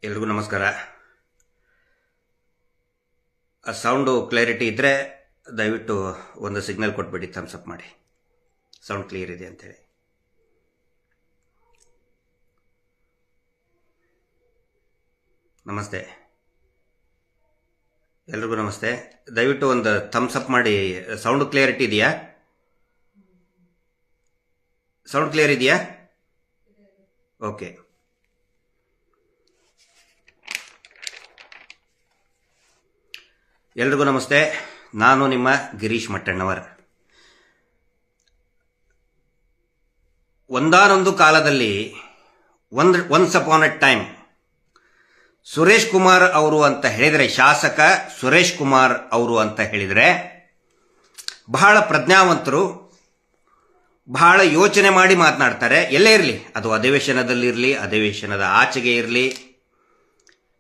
ಎಲ್ರಿಗೂ ನಮಸ್ಕಾರ. Sound clarity ಇದ್ದರೆ ದಯವಿಟ್ಟು ಒಂದು ಸಿಗ್ನಲ್ ಕೊಟ್ಬಿಡಿ, ಥಮ್ಸ್ ಅಪ್ ಮಾಡಿ, ಸೌಂಡ್ ಕ್ಲಿಯರ್ ಇದೆ ಅಂತೇಳಿ. ನಮಸ್ತೆ, ಎಲ್ರಿಗೂ ನಮಸ್ತೆ. ದಯವಿಟ್ಟು ಒಂದು ಥಮ್ಸ್ ಅಪ್ ಮಾಡಿ. ಸೌಂಡ್ ಕ್ಲಿಯರಿಟಿ ಇದೆಯಾ? ಸೌಂಡ್ ಕ್ಲಿಯರ್ ಇದೆಯಾ? ಓಕೆ. ಎಲ್ರಿಗೂ ನಮಸ್ತೆ. ನಾನು ನಿಮ್ಮ ಗಿರೀಶ್ ಮಟ್ಟಣ್ಣವರ್. ಒಂದಾನೊಂದು ಕಾಲದಲ್ಲಿ once upon A time Suresh Kumar ಅವರು ಅಂತ ಹೇಳಿದರೆ, ಶಾಸಕ ಸುರೇಶ್ ಕುಮಾರ್ ಅವರು ಅಂತ ಹೇಳಿದರೆ ಬಹಳ ಪ್ರಜ್ಞಾವಂತರು, ಬಹಳ ಯೋಚನೆ ಮಾಡಿ ಮಾತನಾಡ್ತಾರೆ. ಎಲ್ಲೇ ಇರಲಿ, ಅದು ಅಧಿವೇಶನದಲ್ಲಿರಲಿ, ಅಧಿವೇಶನದ ಆಚೆಗೆ ಇರಲಿ,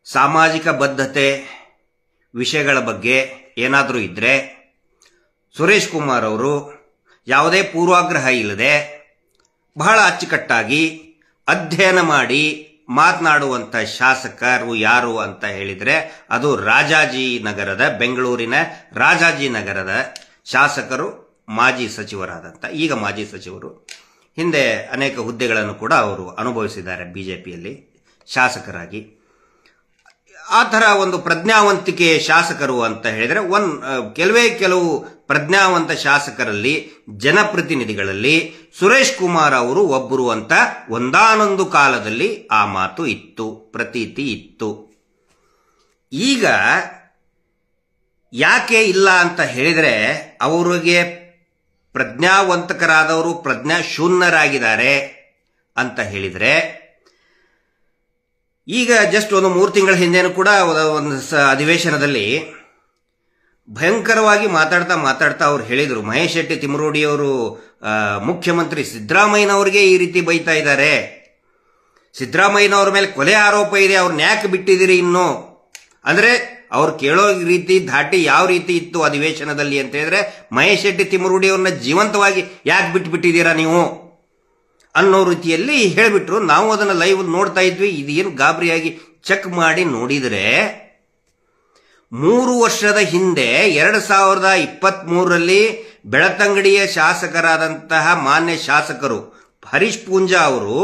ಸಾಮಾಜಿಕ ಬದ್ಧತೆ ವಿಷಯಗಳ ಬಗ್ಗೆ ಏನಾದರೂ ಇದ್ದರೆ ಸುರೇಶ್ ಕುಮಾರ್ ಅವರು ಯಾವುದೇ ಪೂರ್ವಾಗ್ರಹ ಇಲ್ಲದೆ ಬಹಳ ಅಚ್ಚುಕಟ್ಟಾಗಿ ಅಧ್ಯಯನ ಮಾಡಿ ಮಾತನಾಡುವಂಥ ಶಾಸಕರು ಯಾರು ಅಂತ ಹೇಳಿದರೆ ಅದು ರಾಜಾಜಿನಗರದ, ಬೆಂಗಳೂರಿನ ರಾಜಾಜಿನಗರದ ಶಾಸಕರು, ಮಾಜಿ ಸಚಿವರಾದಂಥ, ಈಗ ಮಾಜಿ ಸಚಿವರು, ಹಿಂದೆ ಅನೇಕ ಹುದ್ದೆಗಳನ್ನು ಕೂಡ ಅವರು ಅನುಭವಿಸಿದ್ದಾರೆ ಬಿಜೆಪಿಯಲ್ಲಿ ಶಾಸಕರಾಗಿ. ಆ ಥರ ಒಂದು ಪ್ರಜ್ಞಾವಂತಿಕೆ ಶಾಸಕರು ಅಂತ ಹೇಳಿದರೆ ಕೆಲವು ಪ್ರಜ್ಞಾವಂತ ಶಾಸಕರಲ್ಲಿ, ಜನಪ್ರತಿನಿಧಿಗಳಲ್ಲಿ ಸುರೇಶ್ ಕುಮಾರ್ ಅವರು ಒಬ್ಬರು ಅಂತ ಒಂದಾನೊಂದು ಕಾಲದಲ್ಲಿ ಆ ಮಾತು ಇತ್ತು, ಪ್ರತೀತಿ ಇತ್ತು. ಈಗ ಯಾಕೆ ಇಲ್ಲ ಅಂತ ಹೇಳಿದರೆ, ಅವರಿಗೆ ಪ್ರಜ್ಞಾವಂತಕರಾದವರು ಪ್ರಜ್ಞಾಶೂನ್ಯರಾಗಿದ್ದಾರೆ ಅಂತ ಹೇಳಿದರೆ, ಈಗ ಜಸ್ಟ್ ಒಂದು 3 ತಿಂಗಳ ಹಿಂದೆನೂ ಕೂಡ ಒಂದು ಅಧಿವೇಶನದಲ್ಲಿ ಭಯಂಕರವಾಗಿ ಮಾತಾಡ್ತಾ ಅವ್ರು ಹೇಳಿದರು, ಮಹೇಶ್ ಶೆಟ್ಟಿ ತಿಮರೋಡಿಯವರು ಮುಖ್ಯಮಂತ್ರಿ ಸಿದ್ದರಾಮಯ್ಯನವರಿಗೆ ಈ ರೀತಿ ಬೈತಾ ಇದ್ದಾರೆ, ಸಿದ್ದರಾಮಯ್ಯನವ್ರ ಮೇಲೆ ಕೊಲೆ ಆರೋಪ ಇದೆ, ಅವ್ರನ್ನ ಯಾಕೆ ಬಿಟ್ಟಿದ್ದೀರಿ ಇನ್ನು? ಅಂದರೆ ಅವ್ರು ಕೇಳೋ ರೀತಿ, ಧಾಟಿ ಯಾವ ರೀತಿ ಇತ್ತು ಅಧಿವೇಶನದಲ್ಲಿ ಅಂತ ಹೇಳಿದ್ರೆ, ಮಹೇಶ್ ಶೆಟ್ಟಿ ತಿಮರೋಡಿಯವ್ರನ್ನ ಜೀವಂತವಾಗಿ ಯಾಕೆ ಬಿಟ್ಟಿದ್ದೀರಾ ನೀವು ಅನ್ನೋ ರೀತಿಯಲ್ಲಿ ಹೇಳಿಬಿಟ್ರು. ನಾವು ಅದನ್ನು ಲೈವ್ ನೋಡ್ತಾ ಇದ್ವಿ. ಇದೇನು ಗಾಬರಿಯಾಗಿ ಚೆಕ್ ಮಾಡಿ ನೋಡಿದರೆ 3 ವರ್ಷದ ಹಿಂದೆ 2023ರಲ್ಲಿ ಬೆಳತಂಗಡಿಯ ಶಾಸಕರಾದಂತಹ ಮಾನ್ಯ ಶಾಸಕರು ಹರೀಶ್ ಪೂಂಜಾ ಅವರು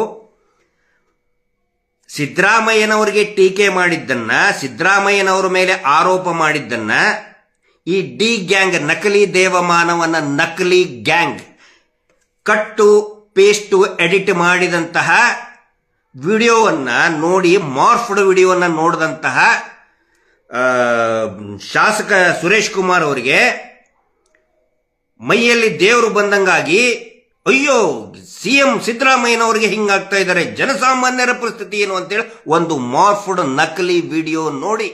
ಸಿದ್ದರಾಮಯ್ಯನವರಿಗೆ ಟೀಕೆ ಮಾಡಿದ್ದನ್ನ, ಸಿದ್ದರಾಮಯ್ಯನವರ ಮೇಲೆ ಆರೋಪ ಮಾಡಿದ್ದನ್ನ ಈ ಡಿ ಗ್ಯಾಂಗ್, ನಕಲಿ ದೇವಮಾನವನ ನಕಲಿ ಗ್ಯಾಂಗ್ ಕಟ್ಟು ಪೇಸ್ಟ್ ಎಡಿಟ್ ಮಾಡಿದಂತಹ ವಿಡಿಯೋವನ್ನ ನೋಡಿ, ಮಾರ್ಫ್ಡ್ ವಿಡಿಯೋವನ್ನ ನೋಡಿದಂತಹ ಶಾಸಕ ಸುರೇಶ್ ಕುಮಾರ್ ಅವರಿಗೆ ಮೈಯಲ್ಲಿ ದೇವರು ಬಂದಂಗಾಗಿ, ಅಯ್ಯೋ ಸಿಎಂ ಸಿದ್ದರಾಮಯ್ಯನವರಿಗೆ ಹಿಂಗಾಗ್ತಾ ಇದ್ದಾರೆ, ಜನಸಾಮಾನ್ಯರ ಪರಿಸ್ಥಿತಿ ಏನು ಅಂತೇಳಿ ಒಂದು ಮಾರ್ಫ್ಡ್ ನಕಲಿ ವಿಡಿಯೋ ನೋಡಿ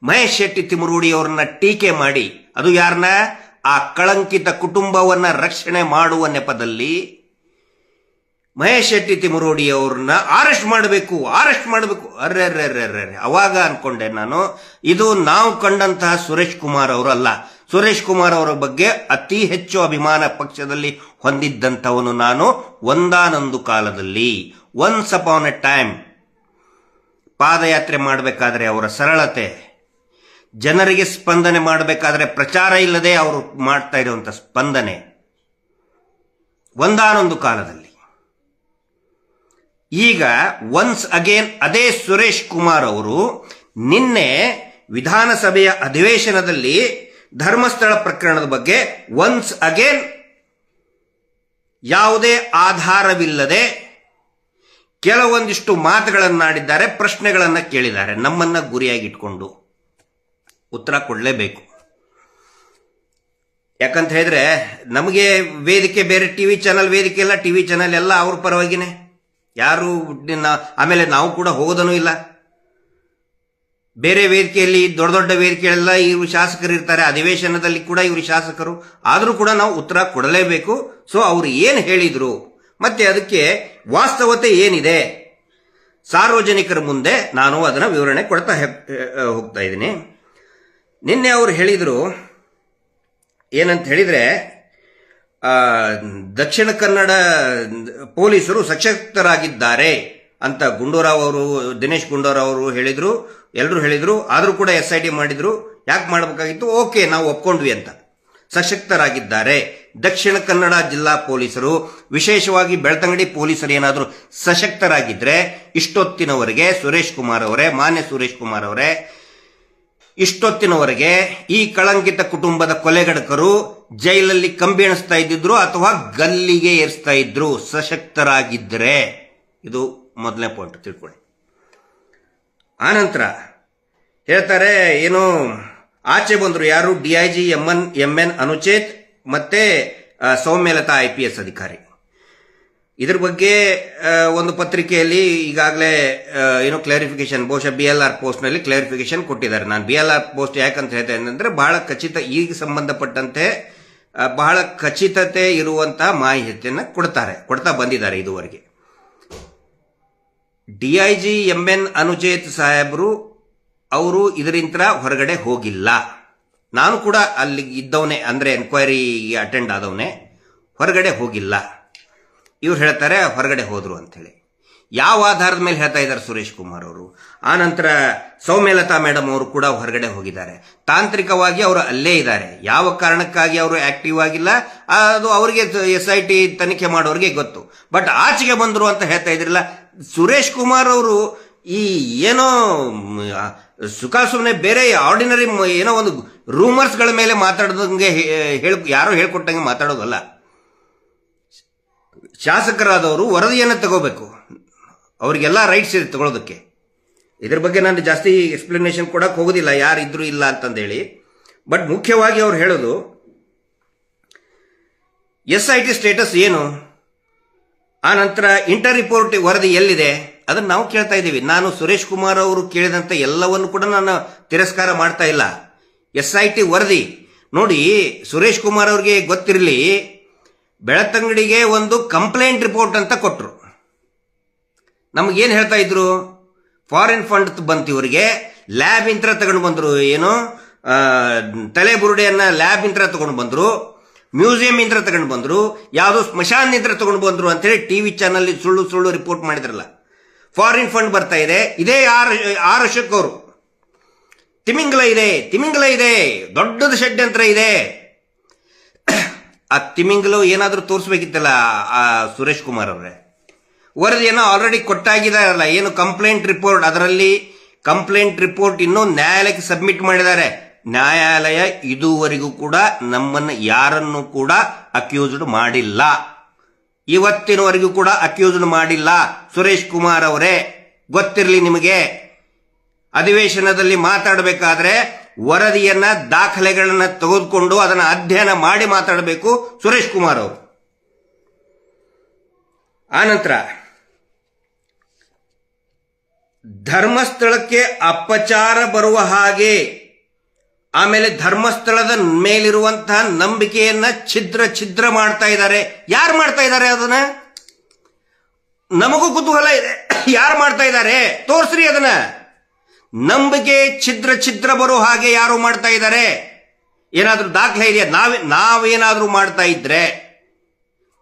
ಮಹೇಶ್ ಶೆಟ್ಟಿ ತಿಮರೋಡಿ ಅವರನ್ನ ಟೀಕೆ ಮಾಡಿ, ಅದು ಯಾರನ್ನ? ಆ ಕಳಂಕಿತ ಕುಟುಂಬವನ್ನ ರಕ್ಷಣೆ ಮಾಡುವ ನೆಪದಲ್ಲಿ ಮಹೇಶ್ ಶೆಟ್ಟಿ ತಿಮರೋಡಿ ಅವ್ರನ್ನ ಅರೆಸ್ಟ್ ಮಾಡಬೇಕು. ಅರ್ರೆ ಅವಾಗ ಅನ್ಕೊಂಡೆ ನಾನು, ಇದು ನಾವು ಕಂಡಂತಹ ಸುರೇಶ್ ಕುಮಾರ್ ಅವರು ಅಲ್ಲ. ಸುರೇಶ್ ಕುಮಾರ್ ಅವರ ಬಗ್ಗೆ ಅತಿ ಹೆಚ್ಚು ಅಭಿಮಾನ ಪಕ್ಷದಲ್ಲಿ ಹೊಂದಿದ್ದಂಥವನು ನಾನು. ಒಂದಾನೊಂದು ಕಾಲದಲ್ಲಿ, ಒನ್ಸ್ ಅಪಾನ್ ಎ ಟೈಮ್, ಪಾದಯಾತ್ರೆ ಮಾಡಬೇಕಾದ್ರೆ ಅವರ ಸರಳತೆ, ಜನರಿಗೆ ಸ್ಪಂದನೆ ಮಾಡಬೇಕಾದ್ರೆ ಪ್ರಚಾರ ಇಲ್ಲದೆ ಅವರು ಮಾಡ್ತಾ ಇರುವಂತ ಸ್ಪಂದನೆ, ಒಂದಾನೊಂದು ಕಾಲದಲ್ಲಿ. ಈಗ ಒನ್ಸ್ ಅಗೇನ್ ಅದೇ ಸುರೇಶ್ ಕುಮಾರ್ ಅವರು ನಿನ್ನೆ ವಿಧಾನಸಭೆಯ ಅಧಿವೇಶನದಲ್ಲಿ ಧರ್ಮಸ್ಥಳ ಪ್ರಕರಣದ ಬಗ್ಗೆ ಒನ್ಸ್ ಅಗೇನ್ ಯಾವುದೇ ಆಧಾರವಿಲ್ಲದೆ ಕೆಲವೊಂದಿಷ್ಟು ಮಾತುಗಳನ್ನಾಡಿದ್ದಾರೆ, ಪ್ರಶ್ನೆಗಳನ್ನ ಕೇಳಿದ್ದಾರೆ. ನಮ್ಮನ್ನ ಗುರಿಯಾಗಿಟ್ಕೊಂಡು ಉತ್ತರ ಕೊಡಲೇಬೇಕು. ಯಾಕಂತ ಹೇಳಿದ್ರೆ ನಮಗೆ ವೇದಿಕೆ ಬೇರೆ, ಟಿವಿ ಚಾನಲ್ ವೇದಿಕೆ ಎಲ್ಲ, ಟಿವಿ ಚಾನಲ್ ಎಲ್ಲ ಅವ್ರ ಪರವಾಗಿನೇ, ಯಾರು ಆಮೇಲೆ ನಾವು ಕೂಡ ಹೋಗೋದನೂ ಇಲ್ಲ. ಬೇರೆ ವೇದಿಕೆಯಲ್ಲಿ, ದೊಡ್ಡ ದೊಡ್ಡ ವೇದಿಕೆಯಲ್ಲೆಲ್ಲ ಇವರು ಶಾಸಕರು ಇರ್ತಾರೆ, ಅಧಿವೇಶನದಲ್ಲಿ ಕೂಡ ಇವರು ಶಾಸಕರು, ಆದರೂ ಕೂಡ ನಾವು ಉತ್ತರ ಕೊಡಲೇಬೇಕು. ಸೊ ಅವರು ಏನು ಹೇಳಿದ್ರು ಮತ್ತೆ ಅದಕ್ಕೆ ವಾಸ್ತವತೆ ಏನಿದೆ ಸಾರ್ವಜನಿಕರ ಮುಂದೆ ನಾನು ಅದನ್ನ ವಿವರಣೆ ಕೊಡ್ತಾ ಹೋಗ್ತಾ ಇದ್ದೀನಿ. ನಿನ್ನೆ ಅವರು ಹೇಳಿದ್ರು ಏನಂತ ಹೇಳಿದ್ರೆ, ದಕ್ಷಿಣ ಕನ್ನಡ ಪೊಲೀಸರು ಸಶಕ್ತರಾಗಿದ್ದಾರೆ ಅಂತ ಗುಂಡೂರಾವ್ ಅವರು, ದಿನೇಶ್ ಗುಂಡೂರಾವ್ ಅವರು ಹೇಳಿದ್ರು, ಎಲ್ಲರೂ ಹೇಳಿದ್ರು. ಆದರೂ ಕೂಡ SIT ಮಾಡಿದ್ರು. ಯಾಕೆ ಮಾಡಬೇಕಾಗಿತ್ತು? ಓಕೆ, ನಾವು ಒಪ್ಕೊಂಡ್ವಿ ಅಂತ. ಸಶಕ್ತರಾಗಿದ್ದಾರೆ. ದಕ್ಷಿಣ ಕನ್ನಡ ಜಿಲ್ಲಾ ಪೊಲೀಸರು, ವಿಶೇಷವಾಗಿ ಬೆಳ್ತಂಗಡಿ ಪೊಲೀಸರು ಏನಾದರೂ ಸಶಕ್ತರಾಗಿದ್ರೆ ಇಷ್ಟೊತ್ತಿನವರೆಗೆ ಸುರೇಶ್ ಕುಮಾರ್ ಅವರೇ, ಮಾನ್ಯ ಸುರೇಶ್ ಕುಮಾರ್ ಅವರೇ, ಇಷ್ಟೊತ್ತಿನವರೆಗೆ ಈ ಕಳಂಕಿತ ಕುಟುಂಬದ ಕೊಲೆಗಡಕರು ಜೈಲಲ್ಲಿ ಕಂಬಿ ಎಣಿಸ್ತಾ ಇದ್ದಿದ್ರು ಅಥವಾ ಗಲ್ಲಿಗೆ ಏರಿಸ್ತಾ ಇದ್ರು, ಸಶಕ್ತರಾಗಿದ್ದರೆ. ಇದು ಮೊದಲನೇ ಪಾಯಿಂಟ್ ತಿಳ್ಕೊಳ್ಳಿ. ಆನಂತರ ಹೇಳ್ತಾರೆ, ಏನು ಆಚೆ ಬಂದ್ರು, ಯಾರು? DIG MN ಅನುಚೇತ್ ಮತ್ತೆ ಸೌಮ್ಯಲತಾ IPS ಅಧಿಕಾರಿ. ಇದ್ರ ಬಗ್ಗೆ ಒಂದು ಪತ್ರಿಕೆಯಲ್ಲಿ ಈಗಾಗಲೇ ಏನೋ ಕ್ಲಾರಿಫಿಕೇಶನ್, ಬಹುಶಃ BLR ಪೋಸ್ಟ್ ನಲ್ಲಿ ಕ್ಲಾರಿಫಿಕೇಶನ್ ಕೊಟ್ಟಿದ್ದಾರೆ. ನಾನು BLR ಪೋಸ್ಟ್ ಯಾಕಂತ ಹೇಳ್ತೇನೆ ಅಂದ್ರೆ, ಬಹಳ ಖಚಿತ, ಈಗ ಸಂಬಂಧಪಟ್ಟಂತೆ ಬಹಳ ಖಚಿತತೆ ಇರುವಂತಹ ಮಾಹಿತಿಯನ್ನು ಕೊಡ್ತಾ ಬಂದಿದ್ದಾರೆ ಇದುವರೆಗೆ. DIG MN ಅನುಚೇತ್ ಸಾಹೇಬರು ಅವರು ಇದರಿಂದ ಹೊರಗಡೆ ಹೋಗಿಲ್ಲ. ನಾನು ಕೂಡ ಅಲ್ಲಿ ಇದ್ದವನೇ, ಅಂದ್ರೆ ಎನ್ಕ್ವೈರಿಗೆ ಅಟೆಂಡ್ ಆದವನೇ, ಹೊರಗಡೆ ಹೋಗಿಲ್ಲ. ಇವ್ರು ಹೇಳ್ತಾರೆ ಹೊರಗಡೆ ಹೋದ್ರು ಅಂತ ಹೇಳಿ. ಯಾವ ಆಧಾರದ ಮೇಲೆ ಹೇಳ್ತಾ ಇದ್ದಾರೆ ಸುರೇಶ್ ಕುಮಾರ್ ಅವರು? ಆನಂತರ ಸೌಮ್ಯಲತಾ ಮೇಡಮ್ ಅವರು ಕೂಡ ಹೊರಗಡೆ ಹೋಗಿದ್ದಾರೆ. ತಾಂತ್ರಿಕವಾಗಿ ಅವರು ಅಲ್ಲೇ ಇದ್ದಾರೆ. ಯಾವ ಕಾರಣಕ್ಕಾಗಿ ಅವರು ಆಕ್ಟಿವ್ ಆಗಿಲ್ಲ ಅದು ಅವರಿಗೆ SIT ತನಿಖೆ ಮಾಡೋರಿಗೆ ಗೊತ್ತು. ಬಟ್ ಆಚೆಗೆ ಬಂದ್ರು ಅಂತ ಹೇಳ್ತಾ ಇದ್ರಲ್ಲ ಸುರೇಶ್ ಕುಮಾರ್ ಅವರು. ಈ ಏನೋ ಸುಮ್ಮನೆ ಬೇರೆ ಆರ್ಡಿನರಿ ಏನೋ ಒಂದು ರೂಮರ್ಸ್ ಗಳ ಮೇಲೆ ಮಾತಾಡೋದಂಗೆ ಯಾರೋ ಹೇಳ್ಕೊಟ್ಟಂಗೆ ಮಾತಾಡೋದಲ್ಲ. ಶಾಸಕರಾದವರು ವರದಿಯನ್ನು ತಗೋಬೇಕು, ಅವರಿಗೆಲ್ಲ ರೈಟ್ಸ್ ಇದೆ ತಗೊಳ್ಳೋದಕ್ಕೆ. ಇದ್ರ ಬಗ್ಗೆ ನಾನು ಜಾಸ್ತಿ ಎಕ್ಸ್ಪ್ಲನೇಷನ್ ಕೊಡಕ್ ಹೋಗೋದಿಲ್ಲ, ಯಾರು ಇದ್ರು ಇಲ್ಲ ಅಂತಂದೇಳಿ. ಬಟ್ ಮುಖ್ಯವಾಗಿ ಅವ್ರು ಹೇಳೋದು SIT ಸ್ಟೇಟಸ್ ಏನು, ಆ ನಂತರ ಇಂಟರ್ ರಿಪೋರ್ಟ್ ವರದಿ ಎಲ್ಲಿದೆ, ಅದನ್ನ ನಾವು ಕೇಳ್ತಾ ಇದ್ದೀವಿ. ನಾನು ಸುರೇಶ್ ಕುಮಾರ್ ಅವರು ಕೇಳಿದಂತ ಎಲ್ಲವನ್ನು ಕೂಡ ನಾನು ತಿರಸ್ಕಾರ ಮಾಡ್ತಾ ಇಲ್ಲ. SIT ವರದಿ ನೋಡಿ, ಸುರೇಶ್ ಕುಮಾರ್ ಅವ್ರಿಗೆ ಗೊತ್ತಿರಲಿ, ಬೆಳತಂಗಡಿಗೆ ಒಂದು ಕಂಪ್ಲೇಂಟ್ ರಿಪೋರ್ಟ್ ಅಂತ ಕೊಟ್ರು. ನಮಗೇನು ಹೇಳ್ತಾ ಇದ್ರು? ಫಾರಿನ್ ಫಂಡ್ ಬಂತು ಇವರಿಗೆ, ಲ್ಯಾಬ್ ಇಂತ್ರ ತಗೊಂಡು ಬಂದ್ರು, ಏನು ತಲೆ ಬುರುಡೆಯನ್ನ ಲ್ಯಾಬ್ ಇಂತ್ರ ತಗೊಂಡು ಬಂದ್ರು, ಮ್ಯೂಸಿಯಂ ಇಂತ್ರ ತಗೊಂಡು ಬಂದ್ರು, ಯಾವುದೋ ಸ್ಮಶಾನ ಇಂತ್ರ ತಗೊಂಡು ಬಂದ್ರು ಅಂತೇಳಿ TV ಚಾನಲ್ ಸುಳ್ಳು ಸುಳ್ಳು ರಿಪೋರ್ಟ್ ಮಾಡಿದ್ರಲ್ಲ. ಫಾರಿನ್ ಫಂಡ್ ಬರ್ತಾ ಇದೆ. ಇದೇ ಆರ್ ಅಶೋಕ್ ಅವರು, ತಿಮಿಂಗಲ ಇದೆ, ದೊಡ್ಡದ ಷಡ್ಯಂತ್ರ ಇದೆ. ಆ ತಿಮಿಂಗಲು ಏನಾದ್ರೂ ತೋರಿಸ್ಬೇಕಿತ್ತಲ್ಲ ಆ ಸುರೇಶ್ ಕುಮಾರ್ ಅವರೇ. ವರದಿಯನ್ನು ಆಲ್ರೆಡಿ ಕೊಟ್ಟಾಗಿದಾರಲ್ಲ, ಏನು ಕಂಪ್ಲೇಂಟ್ ರಿಪೋರ್ಟ್, ಅದರಲ್ಲಿ ಕಂಪ್ಲೇಂಟ್ ರಿಪೋರ್ಟ್ ಇನ್ನೂ ನ್ಯಾಯಾಲಯಕ್ಕೆ ಸಬ್ಮಿಟ್ ಮಾಡಿದ್ದಾರೆ. ನ್ಯಾಯಾಲಯ ಇದುವರೆಗೂ ಕೂಡ ನಮ್ಮನ್ನು ಯಾರನ್ನು ಕೂಡ ಅಕ್ಯೂಸ್ಡ್ ಮಾಡಿಲ್ಲ, ಇವತ್ತಿನವರೆಗೂ ಕೂಡ ಅಕ್ಯೂಸ್ಡ್ ಮಾಡಿಲ್ಲ. ಸುರೇಶ್ ಕುಮಾರ್ ಅವರೇ, ಗೊತ್ತಿರಲಿ ನಿಮಗೆ. ಅಧಿವೇಶನದಲ್ಲಿ ಮಾತಾಡಬೇಕಾದ್ರೆ ವರದಿಯನ್ನ, ದಾಖಲೆಗಳನ್ನ ತೆಗೆದುಕೊಂಡು ಅದನ್ನ ಅಧ್ಯಯನ ಮಾಡಿ ಮಾತಾಡಬೇಕು ಸುರೇಶ್ ಕುಮಾರ್ ಅವರು. ಆನಂತರ ಧರ್ಮಸ್ಥಳಕ್ಕೆ ಅಪಚಾರ ಬರುವ ಹಾಗೆ, ಆಮೇಲೆ ಧರ್ಮಸ್ಥಳದ ಮೇಲಿರುವಂತಹ ನಂಬಿಕೆಯನ್ನ ಛಿದ್ರ ಮಾಡ್ತಾ ಇದ್ದಾರೆ. ಯಾರು ಮಾಡ್ತಾ ಇದ್ದಾರೆ ಅದನ್ನ? ನಮಗೂ ಕುತೂಹಲ ಇದೆ. ಯಾರು ಮಾಡ್ತಾ ಇದ್ದಾರೆ? ತೋರ್ಸ್ರಿ ಅದನ್ನ. ನಂಬಿಕೆ ಛಿದ್ರ ಬರೋ ಹಾಗೆ ಯಾರು ಮಾಡ್ತಾ ಇದ್ದಾರೆ? ಏನಾದ್ರೂ ದಾಖಲೆ ಇದೆಯಾ? ನಾವೇನಾದ್ರೂ ಮಾಡ್ತಾ ಇದ್ರೆ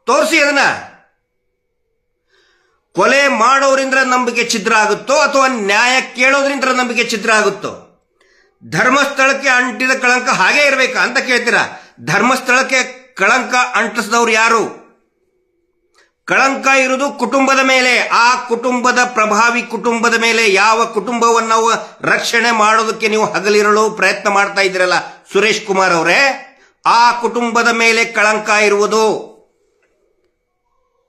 ತೋರಿಸಿ ಅದನ್ನ. ಕೊಲೆ ಮಾಡೋದ್ರಿಂದ ನಂಬಿಕೆ ಛಿದ್ರ ಆಗುತ್ತೋ ಅಥವಾ ನ್ಯಾಯ ಕೇಳೋದ್ರಿಂದ ನಂಬಿಕೆ ಛಿದ್ರ ಆಗುತ್ತೋ? ಧರ್ಮಸ್ಥಳಕ್ಕೆ ಅಂಟಿದ ಕಳಂಕ ಹಾಗೆ ಇರಬೇಕಾ ಅಂತ ಕೇಳ್ತೀರಾ? ಧರ್ಮಸ್ಥಳಕ್ಕೆ ಕಳಂಕ ಅಂಟಿಸಿದವ್ರು ಯಾರು? ಕಳಂಕ ಇರುವುದು ಕುಟುಂಬದ ಮೇಲೆ. ಆ ಕುಟುಂಬದ, ಪ್ರಭಾವಿ ಕುಟುಂಬದ ಮೇಲೆ. ಯಾವ ಕುಟುಂಬವನ್ನು ನಾವು ರಕ್ಷಣೆ ಮಾಡೋದಕ್ಕೆ ನೀವು ಹಗಲಿರಲು ಪ್ರಯತ್ನ ಮಾಡ್ತಾ ಇದ್ದೀರಲ್ಲ ಸುರೇಶ್ ಕುಮಾರ್ ಅವರೇ, ಆ ಕುಟುಂಬದ ಮೇಲೆ ಕಳಂಕ ಇರುವುದು.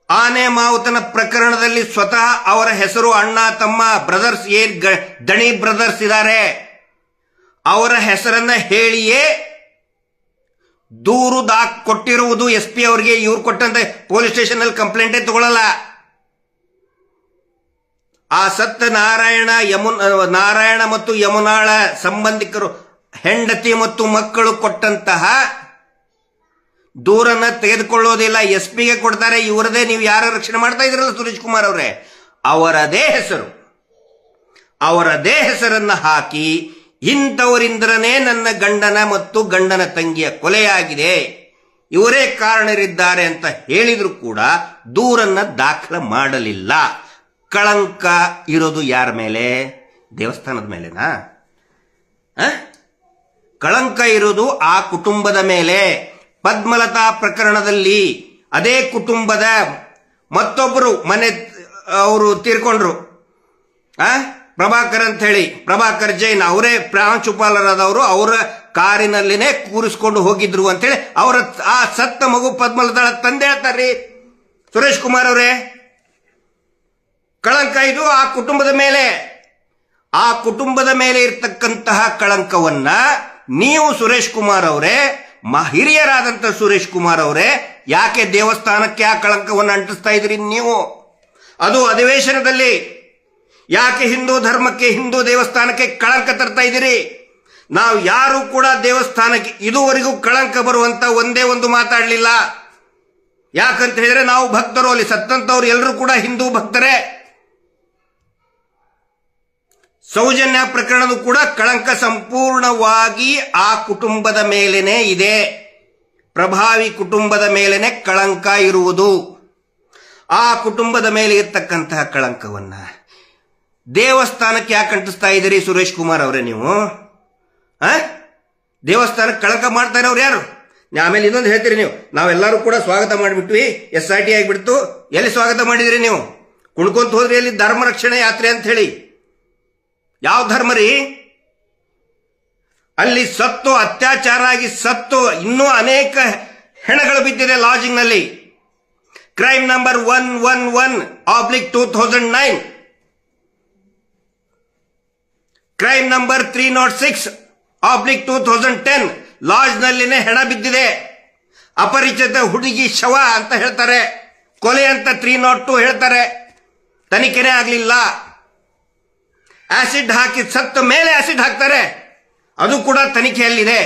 ಆನೆ ಮಾವುತನ ಪ್ರಕರಣದಲ್ಲಿ ಸ್ವತಃ ಅವರ ಹೆಸರು, ಅಣ್ಣ ತಮ್ಮ ಬ್ರದರ್ಸ್, ದಣಿ ಬ್ರದರ್ಸ್ ಇದ್ದಾರೆ, ಅವರ ಹೆಸರನ್ನ ಹೇಳಿಯೇ ದೂರು ಕೊಟ್ಟಿರುವುದು SP ಅವರಿಗೆ. ಇವ್ರು ಕೊಟ್ಟಂತೆ ಪೊಲೀಸ್ ಸ್ಟೇಷನ್ ಅಲ್ಲಿ ಕಂಪ್ಲೇಂಟೇ ತಗೊಳ್ಳಲ್ಲ. ಆ ಸತ್ತ ನಾರಾಯಣ ಮತ್ತು ಯಮುನಾಳ ಸಂಬಂಧಿಕರು, ಹೆಂಡತಿ ಮತ್ತು ಮಕ್ಕಳು ಕೊಟ್ಟಂತಹ ದೂರನ್ನ ತೆಗೆದುಕೊಳ್ಳೋದಿಲ್ಲ, SP ಗೆ ಕೊಡ್ತಾರೆ. ಇವರದೇ, ನೀವು ಯಾರ ರಕ್ಷಣೆ ಮಾಡ್ತಾ ಇದ್ರಲ್ಲ ಸುರೇಶ್ ಕುಮಾರ್ ಅವರೇ, ಅವರದೇ ಹೆಸರನ್ನ ಹಾಕಿ ಇಂಥವರಿಂದನೇ ನನ್ನ ಗಂಡನ ಮತ್ತು ಗಂಡನ ತಂಗಿಯ ಕೊಲೆಯಾಗಿದೆ, ಇವರೇ ಕಾರಣರಿದ್ದಾರೆ ಅಂತ ಹೇಳಿದ್ರು ಕೂಡ ದೂರನ್ನ ದಾಖಲೆ ಮಾಡಲಿಲ್ಲ. ಕಳಂಕ ಇರೋದು ಯಾರ ಮೇಲೆ? ದೇವಸ್ಥಾನದ ಮೇಲೆನಾ? ಕಳಂಕ ಇರೋದು ಆ ಕುಟುಂಬದ ಮೇಲೆ. ಪದ್ಮಲತಾ ಪ್ರಕರಣದಲ್ಲಿ ಅದೇ ಕುಟುಂಬದ ಮತ್ತೊಬ್ಬರು ಮನೆ ಅವರು ತೀರ್ಕೊಂಡ್ರು, ಪ್ರಭಾಕರ್ ಅಂತ ಹೇಳಿ, ಪ್ರಭಾಕರ್ ಜೈನ್, ಅವರೇ ಪ್ರಾಂಶುಪಾಲರಾದವರು, ಅವರ ಕಾರಿನಲ್ಲಿನೇ ಕೂರಿಸ್ಕೊಂಡು ಹೋಗಿದ್ರು ಅಂತೇಳಿ ಅವರ ಆ ಸತ್ತ ಮಗು ಪದ್ಮಲತಾಳ ತಂದೆ ಹೇಳ್ತಾರ್ರಿ ಸುರೇಶ್ ಕುಮಾರ್ ಅವರೇ. ಕಳಂಕ ಇದು ಆ ಕುಟುಂಬದ ಮೇಲೆ. ಆ ಕುಟುಂಬದ ಮೇಲೆ ಇರ್ತಕ್ಕಂತಹ ಕಳಂಕವನ್ನ ನೀವು ಸುರೇಶ್ ಕುಮಾರ್ ಅವರೇ, ಹಿರಿಯರಾದಂತ ಸುರೇಶ್ ಕುಮಾರ್ ಅವರೇ, ಯಾಕೆ ದೇವಸ್ಥಾನಕ್ಕೆ ಆ ಕಳಂಕವನ್ನು ಅಂಟಿಸ್ತಾ ಇದ್ರಿ ನೀವು? ಅದು ಅಧಿವೇಶನದಲ್ಲಿ ಯಾಕೆ ಹಿಂದೂ ಧರ್ಮಕ್ಕೆ, ಹಿಂದೂ ದೇವಸ್ಥಾನಕ್ಕೆ ಕಳಂಕ ತರ್ತಾ ಇದ್ದೀರಿ? ನಾವು ಯಾರು ಕೂಡ ದೇವಸ್ಥಾನಕ್ಕೆ ಇದುವರೆಗೂ ಕಳಂಕ ಬರುವಂತ ಒಂದೇ ಒಂದು ಮಾತಾಡಲಿಲ್ಲ. ಯಾಕಂತ ಹೇಳಿದ್ರೆ ನಾವು ಭಕ್ತರು, ಅಲ್ಲಿ ಸತ್ತಂತವ್ರು ಎಲ್ಲರೂ ಕೂಡ ಹಿಂದೂ ಭಕ್ತರೇ. ಸೌಜನ್ಯ ಪ್ರಕರಣದ ಕೂಡ ಕಳಂಕ ಸಂಪೂರ್ಣವಾಗಿ ಆ ಕುಟುಂಬದ ಮೇಲೇನೆ ಇದೆ. ಪ್ರಭಾವಿ ಕುಟುಂಬದ ಮೇಲೇನೆ ಕಳಂಕ ಇರುವುದು. ಆ ಕುಟುಂಬದ ಮೇಲೆ ಇರ್ತಕ್ಕಂತಹ ಕಳಂಕವನ್ನ ದೇವಸ್ಥಾನಕ್ಕೆ ಯಾಕೆ ಅಂಟಿಸ್ತಾ ಇದ್ದೀರಿ ಸುರೇಶ್ ಕುಮಾರ್ ಅವರೇ ನೀವು? ದೇವಸ್ಥಾನಕ್ಕೆ ಕಳಂಕ ಮಾಡ್ತಾ ಇರೋರು ಯಾರು? ಆಮೇಲೆ ಇನ್ನೊಂದು ಹೇಳ್ತೀರಿ ನೀವು, ನಾವೆಲ್ಲರೂ ಕೂಡ ಸ್ವಾಗತ ಮಾಡಿಬಿಟ್ವಿ, SIT ಆಗಿಬಿಡ್ತು. ಎಲ್ಲಿ ಸ್ವಾಗತ ಮಾಡಿದ್ರಿ ನೀವು? ಕುಣ್ಕೊಂತ ಹೋದ್ರಿ ಎಲ್ಲಿ? ಧರ್ಮ ರಕ್ಷಣೆ ಯಾತ್ರೆ ಅಂತ ಹೇಳಿ. ಯಾವ ಧರ್ಮ ರೀ? ಅಲ್ಲಿ ಸತ್ತು, ಅತ್ಯಾಚಾರ ಆಗಿ ಸತ್ತು ಇನ್ನೂ ಅನೇಕ ಹೆಣಗಳು ಬಿದ್ದಿದೆ ಲಾಜಿಂಗ್ ನಲ್ಲಿ. Crime number 111/2009, crime number 306/2010 lodge ನಲ್ಲಿನೇ ಹೆಣ ಬಿದ್ದಿದೆ. ಅಪರಿಚಿತ ಹುಡುಗಿ ಶವ ಅಂತ ಹೇಳ್ತಾರೆ, ಕೊಲೆ ಅಂತ 302 ಹೇಳ್ತಾರೆ. ತನಿಖೆನೇ ಆಗ್ಲಿಲ್ಲ. ಆಸಿಡ್ ಹಾಕಿ ಸತ್ತ ಮೇಲೆ ಆಸಿಡ್ ಹಾಕ್ತಾರೆ, ಅದು ಕೂಡ ತನಿಖೆಯಲ್ಲಿದೆ.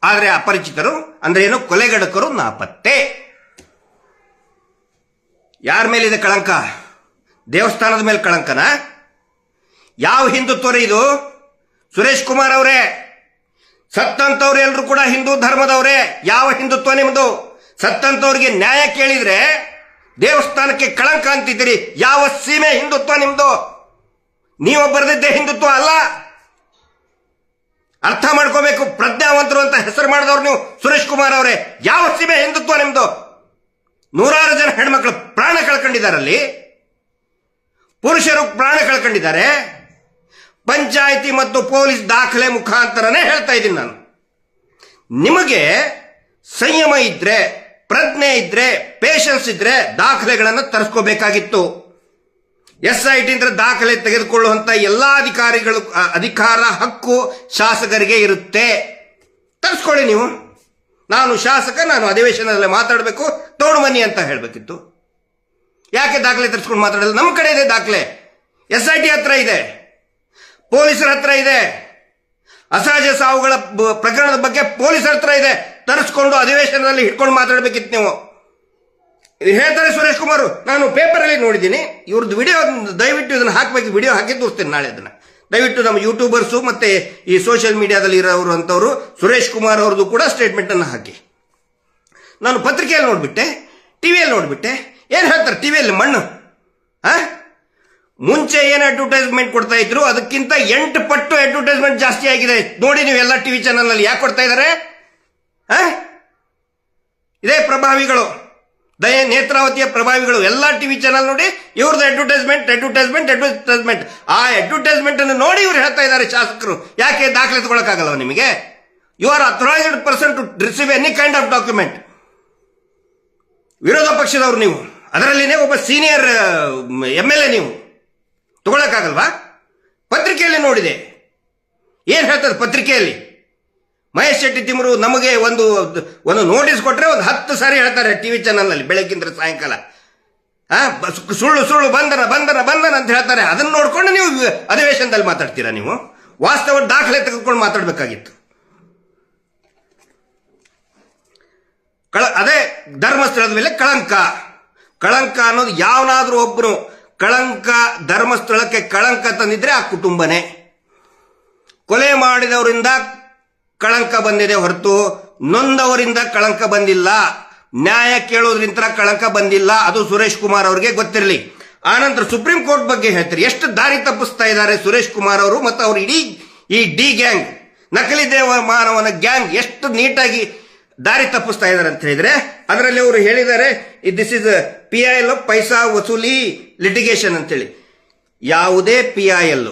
ಆದರೆ ಅಪರಿಚಿತರು ಅಂದ್ರೆ ಏನು, ಕೊಲೆಗಡಕರು ನಾಪತ್ತೆ. ಯಾರ ಮೇಲಿದೆ ಕಳಂಕ? ದೇವಸ್ಥಾನದ ಮೇಲೆ ಕಳಂಕನ? ಯಾವ ಹಿಂದುತ್ವರೇ ಇದು ಸುರೇಶ್ ಕುಮಾರ್ ಅವರೇ? ಸತ್ತಂತವ್ರು ಎಲ್ಲರೂ ಕೂಡ ಹಿಂದೂ ಧರ್ಮದವರೇ. ಯಾವ ಹಿಂದುತ್ವ ನಿಮ್ದು? ಸತ್ತಂತವ್ರಿಗೆ ನ್ಯಾಯ ಕೇಳಿದ್ರೆ ದೇವಸ್ಥಾನಕ್ಕೆ ಕಳಂಕ ಅಂತಿದ್ದೀರಿ. ಯಾವ ಸೀಮೆ ಹಿಂದುತ್ವ ನಿಮ್ದು? ನೀವು ಬರೆದಿದ್ದೆ ಹಿಂದುತ್ವ ಅಲ್ಲ. ಅರ್ಥ ಮಾಡ್ಕೋಬೇಕು. ಪ್ರಜ್ಞಾವಂತರು ಅಂತ ಹೆಸರು ಮಾಡಿದವ್ರು ನೀವು ಸುರೇಶ್ ಕುಮಾರ್ ಅವರೇ. ಯಾವ ಸೀಮೆ ಹಿಂದುತ್ವ ನಿಮ್ದು? ನೂರಾರು ಜನ ಹೆಣ್ಮಕ್ಳು ಪ್ರಾಣ ಕಳ್ಕೊಂಡಿದ್ದಾರಲ್ಲಿ, ಪುರುಷರು ಪ್ರಾಣ ಕಳ್ಕೊಂಡಿದ್ದಾರೆ. ಪಂಚಾಯಿತಿ ಮತ್ತು ಪೊಲೀಸ್ ದಾಖಲೆ ಮುಖಾಂತರನೇ ಹೇಳ್ತಾ ಇದ್ದೀನಿ ನಾನು. ನಿಮಗೆ ಸಂಯಮ ಇದ್ರೆ, ಪ್ರಜ್ಞೆ ಇದ್ರೆ, ಪೇಷನ್ಸ್ ಇದ್ರೆ ದಾಖಲೆಗಳನ್ನು ತರಿಸ್ಕೋಬೇಕಾಗಿತ್ತು. SIT ಅಂದ್ರೆ ದಾಖಲೆ ತೆಗೆದುಕೊಳ್ಳುವಂತ ಎಲ್ಲಾ ಅಧಿಕಾರಿಗಳು ಅಧಿಕಾರ, ಹಕ್ಕು ಶಾಸಕರಿಗೆ ಇರುತ್ತೆ. ತರಿಸ್ಕೊಳ್ಳಿ ನೀವು. ನಾನು ಶಾಸಕ, ನಾನು ಅಧಿವೇಶನದಲ್ಲಿ ಮಾತಾಡಬೇಕು, ತೋಡು ಬನ್ನಿ ಅಂತ ಹೇಳಬೇಕಿತ್ತು. ಯಾಕೆ ದಾಖಲೆ ತರಿಸ್ಕೊಂಡು ಮಾತಾಡಲ್ಲ? ನಮ್ಮ ಕಡೆ ಇದೆ ದಾಖಲೆ. SIT ಹತ್ರ ಇದೆ, ಪೊಲೀಸರ ಹತ್ರ ಇದೆ. ಅಸಹಜ ಸಾವುಗಳ ಪ್ರಕರಣದ ಬಗ್ಗೆ ಪೊಲೀಸರ ಹತ್ರ ಇದೆ. ತರಿಸ್ಕೊಂಡು ಅಧಿವೇಶನದಲ್ಲಿ ಹಿಡ್ಕೊಂಡು ಮಾತಾಡಬೇಕಿತ್ತು ನೀವು. ಹೇಳ್ತಾರೆ ಸುರೇಶ್ ಕುಮಾರ್, ನಾನು ಪೇಪರ್ ಅಲ್ಲಿ ನೋಡಿದ್ದೀನಿ, ಇವ್ರದ್ದು ವಿಡಿಯೋ ದಯವಿಟ್ಟು ಇದನ್ನ ಹಾಕಬೇಕು. ವಿಡಿಯೋ ಹಾಕಿ ತೋರಿಸ್ತೇನೆ ನಾಳೆ. ಅದನ್ನ ದಯವಿಟ್ಟು ನಮ್ಮ ಯೂಟ್ಯೂಬರ್ಸು ಮತ್ತೆ ಈ ಸೋಷಿಯಲ್ ಮೀಡಿಯಾದಲ್ಲಿ ಇರೋರು ಅಂತವರು ಸುರೇಶ್ ಕುಮಾರ್ ಅವ್ರದ್ದು ಕೂಡ ಸ್ಟೇಟ್ಮೆಂಟ್ ಅನ್ನು ಹಾಕಿ. ನಾನು ಪತ್ರಿಕೆಯಲ್ಲಿ ನೋಡ್ಬಿಟ್ಟೆ, ಟಿವಿಯಲ್ಲಿ ನೋಡ್ಬಿಟ್ಟೆ. ಏನ್ ಹೇಳ್ತಾರೆ ಟಿವಿಯಲ್ಲಿ? ಮಣ್ಣು. ಮುಂಚೆ ಏನು ಅಡ್ವರ್ಟೈಸ್ಮೆಂಟ್ ಕೊಡ್ತಾ ಇದ್ರು ಅದಕ್ಕಿಂತ 8 ಪಟ್ಟು ಅಡ್ವರ್ಟೈಸ್ಮೆಂಟ್ ಜಾಸ್ತಿ ಆಗಿದೆ. ನೋಡಿ ನೀವು ಎಲ್ಲ ಟಿವಿ ಚಾನಲ್ ನಲ್ಲಿ. ಯಾಕೆ ಕೊಡ್ತಾ ಇದ್ದಾರೆ? ಇದೇ ಪ್ರಭಾವಿಗಳು, ನೇತ್ರಾವತಿಯ ಪ್ರಭಾವಿಗಳು ಎಲ್ಲ ಟಿವಿ ಚಾನಲ್ ನೋಡಿ, ಇವ್ರದ್ದು ಅಡ್ವರ್ಟೈಸ್ಮೆಂಟ್. ಆ ಅಡ್ವರ್ಟೈಸ್ಮೆಂಟ್ ಅನ್ನು ನೋಡಿ ಇವ್ರು ಹೇಳ್ತಾ ಇದ್ದಾರೆ ಶಾಸಕರು. ಯಾಕೆ ದಾಖಲೆ ತಗೊಳಕ್ಕಾಗಲ್ಲ ನಿಮಗೆ? You are authorised person to receive any kind of document. ವಿರೋಧ ಪಕ್ಷದವ್ರು ನೀವು, ಅದರಲ್ಲಿನೇ ಒಬ್ಬ ಸೀನಿಯರ್ MLA ನೀವು, ತಗೊಳಕ್ಕಾಗಲ್ವಾ? ಪತ್ರಿಕೆಯಲ್ಲಿ ನೋಡಿದೆ. ಏನ್ ಹೇಳ್ತದೆ ಪತ್ರಿಕೆಯಲ್ಲಿ? ಮಹೇಶ್ ಶೆಟ್ಟಿ ತಿಮ್ಮರು ನಮಗೆ ಒಂದು ನೋಟಿಸ್ ಕೊಟ್ರೆ ಒಂದು 10 ಸಾರಿ ಹೇಳ್ತಾರೆ ಟಿವಿ ಚಾನಲ್ ನಲ್ಲಿ, ಬೆಳಗ್ಗಿಂದ ಸಾಯಂಕಾಲ. ಸುಳ್ಳು ಬಂಧನ ಅಂತ ಹೇಳ್ತಾರೆ. ಅದನ್ನ ನೋಡ್ಕೊಂಡು ನೀವು ಅಧಿವೇಶನದಲ್ಲಿ ಮಾತಾಡ್ತೀರಾ? ನೀವು ವಾಸ್ತವ ದಾಖಲೆ ತೆಗೆದುಕೊಂಡು ಮಾತಾಡಬೇಕಾಗಿತ್ತು. ಅದೇ ಧರ್ಮಸ್ಥಳದ ಮೇಲೆ ಕಳಂಕ ಅನ್ನೋದು ಯಾವನಾದ್ರೂ ಒಬ್ಬರು ಧರ್ಮಸ್ಥಳಕ್ಕೆ ಕಳಂಕ ತಂದಿದ್ರೆ ಆ ಕುಟುಂಬನೇ. ಕೊಲೆ ಮಾಡಿದವರಿಂದ ಕಳಂಕ ಬಂದಿದೆ ಹೊರತು ನೊಂದವರಿಂದ ಕಳಂಕ ಬಂದಿಲ್ಲ. ನ್ಯಾಯ ಕೇಳೋದ್ರಿಂದ ಕಳಂಕ ಬಂದಿಲ್ಲ. ಅದು ಸುರೇಶ್ ಕುಮಾರ್ ಅವರಿಗೆ ಗೊತ್ತಿರಲಿ. ಆನಂತರ ಸುಪ್ರೀಂ ಕೋರ್ಟ್ ಬಗ್ಗೆ ಹೇಳ್ತೀರಿ. ಎಷ್ಟು ದಾರಿ ತಪ್ಪಿಸ್ತಾ ಇದ್ದಾರೆ ಸುರೇಶ್ ಕುಮಾರ್ ಅವರು ಮತ್ತು ಅವ್ರ ಇಡೀ ಈ ಡಿ ಗ್ಯಾಂಗ್, ನಕಲಿ ದೇವ ಮಾನವನ ಗ್ಯಾಂಗ್ ಎಷ್ಟು ನೀಟಾಗಿ ದಾರಿ ತಪ್ಪಿಸ್ತಾ ಇದ್ದಾರೆ ಅಂತ ಹೇಳಿದ್ರೆ, ಅದರಲ್ಲಿ ಅವರು ಹೇಳಿದ್ದಾರೆ ದಿಸ್ ಇಸ್ PIL ಪೈಸಾ ವಸೂಲಿ ಲಿಟಿಗೇಷನ್ ಅಂತೇಳಿ. ಯಾವುದೇ PIL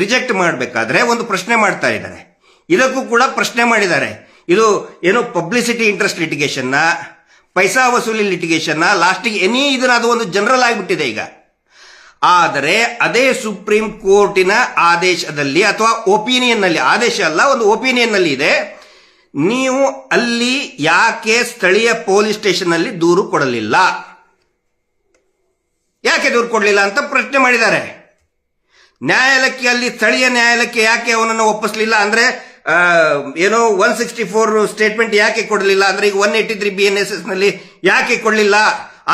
ರಿಜೆಕ್ಟ್ ಮಾಡಬೇಕಾದ್ರೆ ಒಂದು ಪ್ರಶ್ನೆ ಮಾಡ್ತಾ ಇದ್ದಾರೆ. ಇದಕ್ಕೂ ಕೂಡ ಪ್ರಶ್ನೆ ಮಾಡಿದ್ದಾರೆ. ಇದು ಏನು ಪಬ್ಲಿಸಿಟಿ ಇಂಟ್ರೆಸ್ಟ್ ಲಿಟಿಗೇಷನ್ನ, ಪೈಸಾ ವಸೂಲಿ ಲಿಟಿಗೇಷನ್ನ, ಲಾಸ್ಟಿಗೆ ಇದನ್ನ ಅದು ಒಂದು ಜನರಲ್ ಆಗಿಬಿಟ್ಟಿದೆ ಈಗ. ಆದರೆ ಅದೇ ಸುಪ್ರೀಂ ಕೋರ್ಟಿನ ಆದೇಶದಲ್ಲಿ ಅಥವಾ ಒಪಿನಿಯನ್ ನಲ್ಲಿ, ಆದೇಶ ಅಲ್ಲ ಒಂದು ಒಪಿನಿಯನ್ ನಲ್ಲಿ ಇದೆ, ನೀವು ಅಲ್ಲಿ ಯಾಕೆ ಸ್ಥಳೀಯ ಪೊಲೀಸ್ ಸ್ಟೇಷನ್ ನಲ್ಲಿ ದೂರು ಕೊಡಲಿಲ್ಲ, ಯಾಕೆ ದೂರು ಕೊಡಲಿಲ್ಲ ಅಂತ ಪ್ರಶ್ನೆ ಮಾಡಿದ್ದಾರೆ. ನ್ಯಾಯಾಲಯಕ್ಕೆ, ಅಲ್ಲಿ ಸ್ಥಳೀಯ ನ್ಯಾಯಾಲಯಕ್ಕೆ ಯಾಕೆ ಅವನನ್ನು ಒಪ್ಪಿಸಲಿಲ್ಲ ಅಂದ್ರೆ ಏನೋ 164 ಸ್ಟೇಟ್ಮೆಂಟ್ ಯಾಕೆ ಕೊಡಲಿಲ್ಲ ಅಂದ್ರೆ ಈಗ 183 BNSS ನಲ್ಲಿ ಯಾಕೆ ಕೊಡಲಿಲ್ಲ,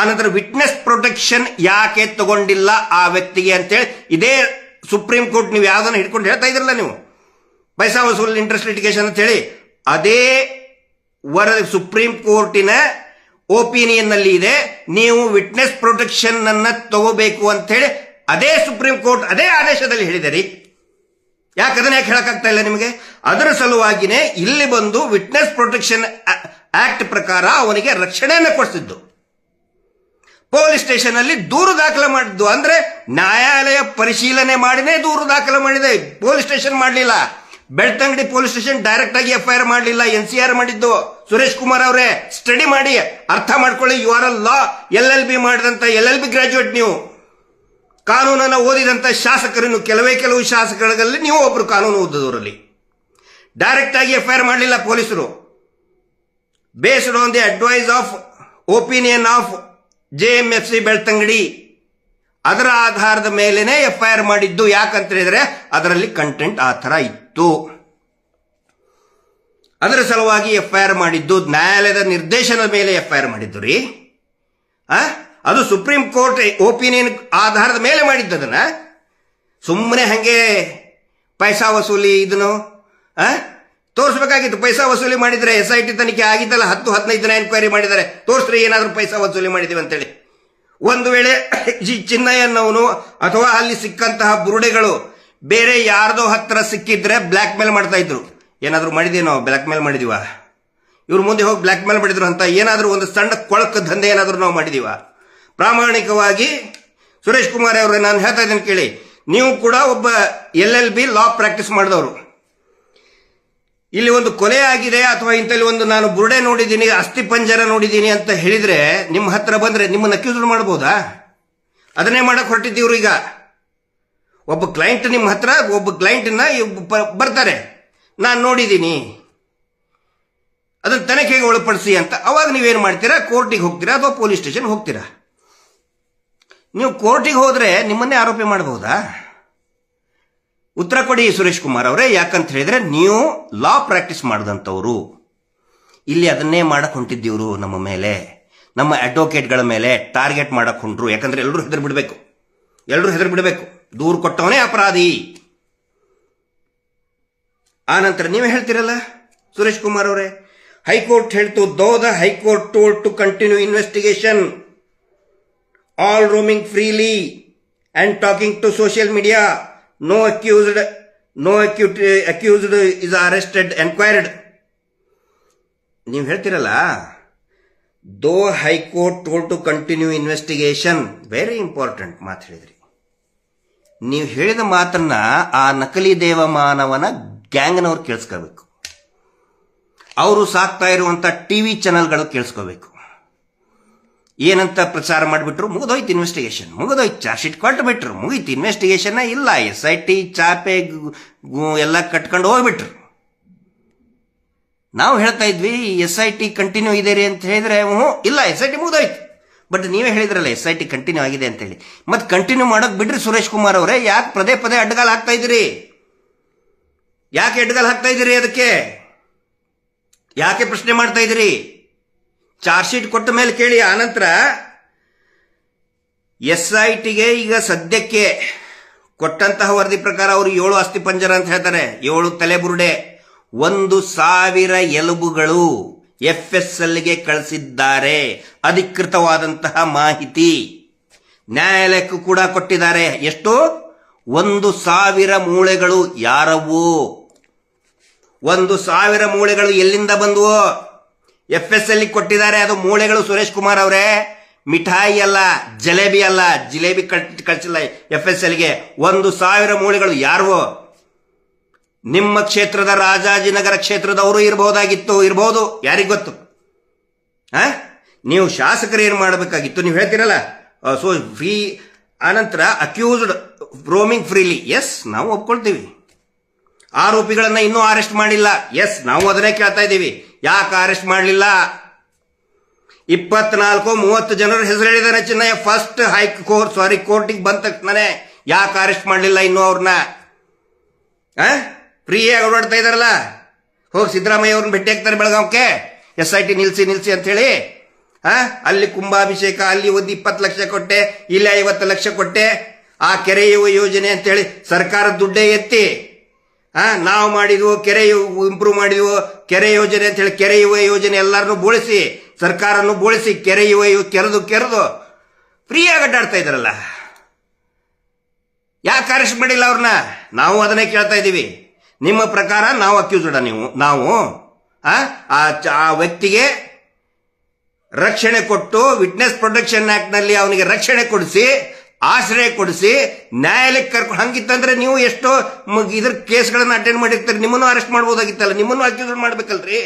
ಆನಂತರ ವಿಟ್ನೆಸ್ ಪ್ರೊಟೆಕ್ಷನ್ ಯಾಕೆ ತಗೊಂಡಿಲ್ಲ ಆ ವ್ಯಕ್ತಿಗೆ ಅಂತೇಳಿ ಇದೇ ಸುಪ್ರೀಂ ಕೋರ್ಟ್ ನೀವು ಯಾವ್ದನ್ನ ಹಿಡ್ಕೊಂಡು ಹೇಳ್ತಾ ಇದ್ರಲ್ಲ ನೀವು, ಪೈಸಾ ವಸೂಲ್ ಇಂಟ್ರೆಸ್ಟ್ ಲಿಟಿಗೇಷನ್ ಅಂತ ಹೇಳಿ, ಅದೇ ವರದಿ ಸುಪ್ರೀಂ ಕೋರ್ಟಿನ ಒಪಿನಿಯನ್ ನಲ್ಲಿ ಇದೆ. ನೀವು ವಿಟ್ನೆಸ್ ಪ್ರೊಟೆಕ್ಷನ್ ಅನ್ನ ತಗೋಬೇಕು ಅಂತ ಹೇಳಿ ಅದೇ ಸುಪ್ರೀಂ ಕೋರ್ಟ್ ಅದೇ ಆದೇಶದಲ್ಲಿ ಹೇಳಿದಿರಿ. ಯಾಕೆ ಅದನ್ನ ಯಾಕೆ ಹೇಳಕ್ಕಾಗ್ತಾ ಇಲ್ಲ ನಿಮಗೆ? ಅದರ ಸಲುವಾಗಿನೇ ಇಲ್ಲಿ ಬಂದು ವಿಟ್ನೆಸ್ ಪ್ರೊಟೆಕ್ಷನ್ ಆಕ್ಟ್ ಪ್ರಕಾರ ಅವನಿಗೆ ರಕ್ಷಣೆಯನ್ನು ಕೊಡಿಸಿದ್ದು, ಪೊಲೀಸ್ ಸ್ಟೇಷನ್ ಅಲ್ಲಿ ದೂರು ದಾಖಲೆ ಮಾಡಿದ್ದು. ಅಂದ್ರೆ ನ್ಯಾಯಾಲಯ ಪರಿಶೀಲನೆ ಮಾಡಿನೇ ದೂರು ದಾಖಲೆ ಮಾಡಿದೆ, ಪೊಲೀಸ್ ಸ್ಟೇಷನ್ ಮಾಡಲಿಲ್ಲ. ಬೆಳ್ತಂಗಡಿ ಪೊಲೀಸ್ ಸ್ಟೇಷನ್ ಡೈರೆಕ್ಟ್ ಆಗಿ FIR ಮಾಡಲಿಲ್ಲ, NCR ಮಾಡಿದ್ದು. ಸುರೇಶ್ ಕುಮಾರ್ ಅವರೇ ಸ್ಟಡಿ ಮಾಡಿ ಅರ್ಥ ಮಾಡ್ಕೊಳ್ಳಿ. ಯು ಆರ್ ಲಾ LLB ಮಾಡಿದಂತ LLB ಗ್ರಾಜುಯೇಟ್, ನೀವು ಕಾನೂನನ್ನು ಓದಿದಂತ ಶಾಸಕರು, ಕೆಲವು ಶಾಸಕರಲ್ಲಿ ನೀವು ಒಬ್ರು ಕಾನೂನು ಓದಿದವರಲ್ಲಿ. ಡೈರೆಕ್ಟ್ ಆಗಿ FIR ಮಾಡಲಿಲ್ಲ ಪೊಲೀಸರು. Based on the advice of opinion of JMFC Belthangady, ಅದರ ಆಧಾರದ ಮೇಲೆನೆ FIR ಮಾಡಿದ್ದು. ಯಾಕಂತ ಹೇಳಿದ್ರೆ ಅದರಲ್ಲಿ ಕಂಟೆಂಟ್ ಆ ತರ ಇತ್ತು, ಅದರ ಸಲುವಾಗಿ FIR ಮಾಡಿದ್ದು. ನ್ಯಾಯಾಲಯದ ನಿರ್ದೇಶನದ ಮೇಲೆ FIR ಮಾಡಿದ್ದು ರೀ. ಅದು ಸುಪ್ರೀಂ ಕೋರ್ಟ್ ಒಪಿನಿಯನ್ ಆಧಾರದ ಮೇಲೆ ಮಾಡಿದ್ದದನ್ನ ಸುಮ್ಮನೆ ಹಂಗೆ ಪೈಸಾ ವಸೂಲಿ ಇದನ್ನು ತೋರಿಸಬೇಕಾಗಿತ್ತು. ಪೈಸಾ ವಸೂಲಿ ಮಾಡಿದ್ರೆ SIT ತನಿಖೆ ಆಗಿದ್ದಲ್ಲ, 10-15 ದಿನ ಎನ್ಕ್ವೈರಿ ಮಾಡಿದ್ದಾರೆ, ತೋರಿಸ್ರಿ ಏನಾದ್ರೂ ಪೈಸಾ ವಸೂಲಿ ಮಾಡಿದೀವಿ ಅಂತೇಳಿ. ಒಂದು ವೇಳೆ ಈ ಚಿನ್ನಯ್ಯನವನು ಅಥವಾ ಅಲ್ಲಿ ಸಿಕ್ಕಂತಹ ಬುರುಡೆಗಳು ಬೇರೆ ಯಾರ್ದೋ ಹತ್ರ ಸಿಕ್ಕಿದ್ರೆ ಬ್ಲಾಕ್ ಮೇಲ್ ಮಾಡ್ತಾ ಇದ್ರು. ಏನಾದ್ರು ಮಾಡಿದೀವಿ ನಾವು, ಬ್ಲಾಕ್ ಮೇಲ್ ಮಾಡಿದೀವ, ಇವ್ರು ಮುಂದೆ ಹೋಗಿ ಬ್ಲಾಕ್ ಮೇಲ್ ಮಾಡಿದ್ರು ಅಂತ ಏನಾದ್ರೂ ಒಂದು ಸಣ್ಣ ಕೊಳಕ ದಂಧೆ ಏನಾದ್ರೂ ನಾವು ಮಾಡಿದೀವ? ಪ್ರಾಮಾಣಿಕವಾಗಿ ಸುರೇಶ್ ಕುಮಾರ್ ಅವರೇ ನಾನು ಹೇಳ್ತಾ ಇದ್ದೇನೆ ಕೇಳಿ, ನೀವು ಕೂಡ ಒಬ್ಬ LLB ಲಾ ಪ್ರಾಕ್ಟೀಸ್ ಮಾಡಿದವರು. ಇಲ್ಲಿ ಒಂದು ಕೊಲೆ ಆಗಿದೆ ಅಥವಾ ಇಂಥಲ್ಲಿ ಒಂದು ನಾನು ಬುರುಡೆ ನೋಡಿದ್ದೀನಿ, ಅಸ್ಥಿ ಪಂಜರ ನೋಡಿದ್ದೀನಿ ಅಂತ ಹೇಳಿದ್ರೆ ನಿಮ್ಮ ಹತ್ರ ಬಂದ್ರೆ ನಿಮ್ಮನ್ನ ಅಕ್ಯೂಸ್ ಮಾಡಬಹುದಾ? ಅದನ್ನೇ ಮಾಡಕ್ ಹೊರಟಿದ್ದೀವ್ರು. ಈಗ ಒಬ್ಬ ಕ್ಲೈಂಟ್ ನಿಮ್ಮ ಹತ್ರ, ಒಬ್ಬ ಕ್ಲೈಂಟ್ನ ಬರ್ತಾರೆ, ನಾನು ನೋಡಿದ್ದೀನಿ, ಅದನ್ನ ತನಿಖೆಗೆ ಒಳಪಡಿಸಿ ಅಂತ. ಅವಾಗ ನೀವೇನ್ ಮಾಡ್ತೀರಾ? ಕೋರ್ಟಿಗೆ ಹೋಗ್ತೀರಾ ಅಥವಾ ಪೊಲೀಸ್ ಸ್ಟೇಷನ್ ಹೋಗ್ತೀರಾ? ನೀವು ಕೋರ್ಟಿಗೆ ಹೋದ್ರೆ ನಿಮ್ಮನ್ನೇ ಆರೋಪಿ ಮಾಡಬಹುದಾ? ಉತ್ತರ ಕೊಡಿ ಸುರೇಶ್ ಕುಮಾರ್ ಅವರೇ. ಯಾಕಂತ ಹೇಳಿದ್ರೆ ನೀವು ಲಾ ಪ್ರಾಕ್ಟೀಸ್ ಮಾಡಿದಂಥವ್ರು. ಇಲ್ಲಿ ಅದನ್ನೇ ಮಾಡಕ್ ಹೊಂಟಿದ್ದೀವ್ರು. ನಮ್ಮ ಮೇಲೆ, ನಮ್ಮ ಅಡ್ವೊಕೇಟ್ಗಳ ಮೇಲೆ ಟಾರ್ಗೆಟ್ ಮಾಡಕ್ ಹೊಂಟ್ರು. ಯಾಕಂದ್ರೆ ಎಲ್ಲರೂ ಹೆದರ್ ಬಿಡಬೇಕು, ದೂರು ಕೊಟ್ಟವನೇ ಅಪರಾಧಿ. ಆ ನಂತರ ನೀವೇ ಹೇಳ್ತಿರಲ್ಲ ಸುರೇಶ್ ಕುಮಾರ್ ಅವರೇ, ಹೈಕೋರ್ಟ್ ಹೇಳ್ತು, though the high court told to continue investigation, all roaming freely and talking to social media, no accused is arrested, enquired. ನೀವು ಹೇಳ್ತಿರಲ್ಲ, though high court told to continue investigation, very important ಮಾತು ಹೇಳಿದ್ರಿ. ನೀವು ಹೇಳಿದ ಮಾತನ್ನ ಆ ನಕಲಿ ದೇವಮಾನವನ ಗ್ಯಾಂಗ್ನವ್ರು ಕೇಳಿಸ್ಕೋಬೇಕು, ಅವರು ಸಾಕ್ತಾ ಇರುವಂತ ಟಿವಿ ಚಾನೆಲ್ಗಳು ಕೇಳಿಸ್ಕೋಬೇಕು. ಏನಂತ ಪ್ರಚಾರ ಮಾಡಿಬಿಟ್ರು? ಮುಗಿದೋಯ್ತು ಇನ್ವೆಸ್ಟಿಗೇಷನ್, ಮುಗಿದೋಯ್ತು, ಚಾರ್ಜ್ ಶೀಟ್ ಕೊಟ್ಟು ಬಿಟ್ರು, ಮುಗೀತು ಇನ್ವೆಸ್ಟಿಗೇಷನ್. ಇಲ್ಲ, SIT ಚಾಪೆ ಎಲ್ಲ ಕಟ್ಕೊಂಡು ಹೋಗ್ಬಿಟ್ರು. ನಾವು ಹೇಳ್ತಾ ಇದ್ವಿ SIT ಕಂಟಿನ್ಯೂ ಇದೆ ರೀ ಅಂತ ಹೇಳಿದ್ರೆ, ಇಲ್ಲ SIT ಮುಗಿದೋಯ್ತು. ಬಟ್ ನೀವೇ ಹೇಳಿದ್ರಲ್ಲ SIT ಕಂಟಿನ್ಯೂ ಆಗಿದೆ ಅಂತ ಹೇಳಿ. ಮತ್ತೆ ಕಂಟಿನ್ಯೂ ಮಾಡೋಕ್ ಬಿಡ್ರಿ ಸುರೇಶ್ ಕುಮಾರ್ ಅವರೇ. ಯಾಕೆ ಪದೇ ಅಡ್ಡಗಾಲ ಹಾಕ್ತಾ ಇದ್ದೀರಿ? ಯಾಕೆ ಅಡ್ಡಗಾಲ ಹಾಕ್ತಾ ಇದ್ದೀರಿ? ಅದಕ್ಕೆ ಯಾಕೆ ಪ್ರಶ್ನೆ ಮಾಡ್ತಾ ಇದ್ದೀರಿ? ಚಾರ್ಜ್ ಶೀಟ್ ಕೊಟ್ಟ ಮೇಲೆ ಕೇಳಿ. ಆನಂತರ SITಗೆ ಈಗ ಸದ್ಯಕ್ಕೆ ಕೊಟ್ಟಂತಹ ವರದಿ ಪ್ರಕಾರ ಅವರು 7 ಅಸ್ಥಿ ಪಂಜರ ಅಂತ ಹೇಳ್ತಾರೆ, 7 ತಲೆಬುರುಡೆ, 1,000 ಎಲುಬುಗಳು FSLಗೆ ಕಳಿಸಿದ್ದಾರೆ. ಅಧಿಕೃತವಾದಂತಹ ಮಾಹಿತಿ. ನ್ಯಾಯಾಲಯಕ್ಕೂ ಕೂಡ ಕೊಟ್ಟಿದ್ದಾರೆ. ಎಷ್ಟು? 1,000 ಮೂಳೆಗಳು. ಯಾರವು? 1,000 ಮೂಳೆಗಳು ಎಲ್ಲಿಂದ ಬಂದವು? FSL ಕೊಟ್ಟಿದ್ದಾರೆ. ಅದು ಮೂಳೆಗಳು ಸುರೇಶ್ ಕುಮಾರ್ ಅವರೇ, ಮಿಠಾಯಿ ಅಲ್ಲ, ಜಲೇಬಿ ಅಲ್ಲ. ಜಿಲೇಬಿ ಕಳಿಸಿಲ್ಲ FSLಗೆ. 1,000 ಮೂಳೆಗಳು. ಯಾರು? ನಿಮ್ಮ ಕ್ಷೇತ್ರದ ರಾಜಾಜಿನಗರ ಕ್ಷೇತ್ರದವರು ಇರಬಹುದು. ಯಾರಿಗ್ ಗೊತ್ತು? ನೀವು ಶಾಸಕರು ಏನು ಮಾಡಬೇಕಾಗಿತ್ತು? ನೀವು ಹೇಳ್ತೀರಲ್ಲ, ಸೊ ಫ್ರೀ ಆನಂತರ ಅಕ್ಯೂಸ್ಡ್ ರೋಮಿಂಗ್ ಫ್ರೀಲಿ. ಎಸ್, ನಾವು ಒಪ್ಕೊಳ್ತೀವಿ. ಆರೋಪಿಗಳನ್ನ ಇನ್ನೂ ಅರೆಸ್ಟ್ ಮಾಡಿಲ್ಲ. ಎಸ್, ನಾವು ಅದನ್ನೇ ಕೇಳ್ತಾ ಇದ್ದೀವಿ. ಯಾಕೆ ಅರೆಸ್ಟ್ ಮಾಡಲಿಲ್ಲ? 24-30 ಜನರ ಹೆಸರು ಹೇಳಿದಾರೆ ಚಿನ್ನಯ್ಯ. ಫಸ್ಟ್ ಕೋರ್ಟಿಗೆ ಬಂದ ತಕ್ಷಣ ಯಾಕೆ ಅರೆಸ್ಟ್ ಮಾಡಲಿಲ್ಲ ಇನ್ನೂ ಅವ್ರನ್ನ? ಫ್ರೀಯಾಗಿ ಓಡಾಡ್ತಾ ಇದಾರಲ್ಲ. ಹೋಗಿ ಸಿದ್ದರಾಮಯ್ಯ ಅವ್ರನ್ನ ಭೇಟಿ ಆಗ್ತಾರೆ ಬೆಳಗಾವಕ್ಕೆ. SIT ನಿಲ್ಸಿ ಅಂತ ಹೇಳಿ. ಅಲ್ಲಿ ಕುಂಭಾಭಿಷೇಕ, ಅಲ್ಲಿ ಒಂದು 20 ಲಕ್ಷ ಕೊಟ್ಟೆ, ಇಲ್ಲಿ 50 ಲಕ್ಷ ಕೊಟ್ಟೆ. ಆ ಕೆರೆ ಯೋಜನೆ ಅಂತೇಳಿ ಸರ್ಕಾರದ ದುಡ್ಡೇ ಎತ್ತಿ ನಾವು ಮಾಡಿದ್ವು, ಕೆರೆ ಇಂಪ್ರೂವ್ ಮಾಡಿದ್ವು, ಕೆರೆ ಯೋಜನೆ ಅಂತ ಹೇಳಿ ಕೆರೆ ಯೋಜನೆ ಎಲ್ಲರನ್ನು ಬೋಳಿಸಿ, ಸರ್ಕಾರನ್ನು ಬೋಳಿಸಿ, ಕೆರೆ ಕೆರೆದು ಫ್ರೀಯಾಗಿ ಅಡ್ಡಾಡ್ತಾ ಇದಾರಲ್ಲ. ಯಾಕೆ ಅರೆಸ್ಟ್ ಮಾಡಿಲ್ಲ ಅವ್ರನ್ನ? ನಾವು ಅದನ್ನೇ ಕೇಳ್ತಾ ಇದ್ದೀವಿ. ನಿಮ್ಮ ಪ್ರಕಾರ ನಾವು ಅಕ್ಯೂಸ್ಡ್ ನಾವು ಆ ವ್ಯಕ್ತಿಗೆ ರಕ್ಷಣೆ ಕೊಟ್ಟು, ವಿಟ್ನೆಸ್ ಪ್ರೊಟೆಕ್ಷನ್ ಆಕ್ಟ್ ನಲ್ಲಿ ಅವನಿಗೆ ರಕ್ಷಣೆ ಕೊಡಿಸಿ, ಆಶ್ರಯ ಕೊಡಿಸಿ, ನ್ಯಾಯಾಲಯಕ್ಕೆ ಕರ್ಕೊಂಡು, ಹಂಗಿತ್ತಂದ್ರೆ ನೀವು ಎಷ್ಟೋ ಇದ್ರ ಕೇಸ್ಗಳನ್ನ ಅಟೆಂಡ್ ಮಾಡಿರ್ತೀರಿ. ನಿಮ್ಮನ್ನು ಅರೆಸ್ಟ್ ಮಾಡ್ಬೋದಾಗಿತ್ತಲ್ಲ, ನಿಮ್ಮನ್ನು ಅಕ್ಯೂಸ್ಡ್ ಮಾಡ್ಬೇಕಲ್ರಿ.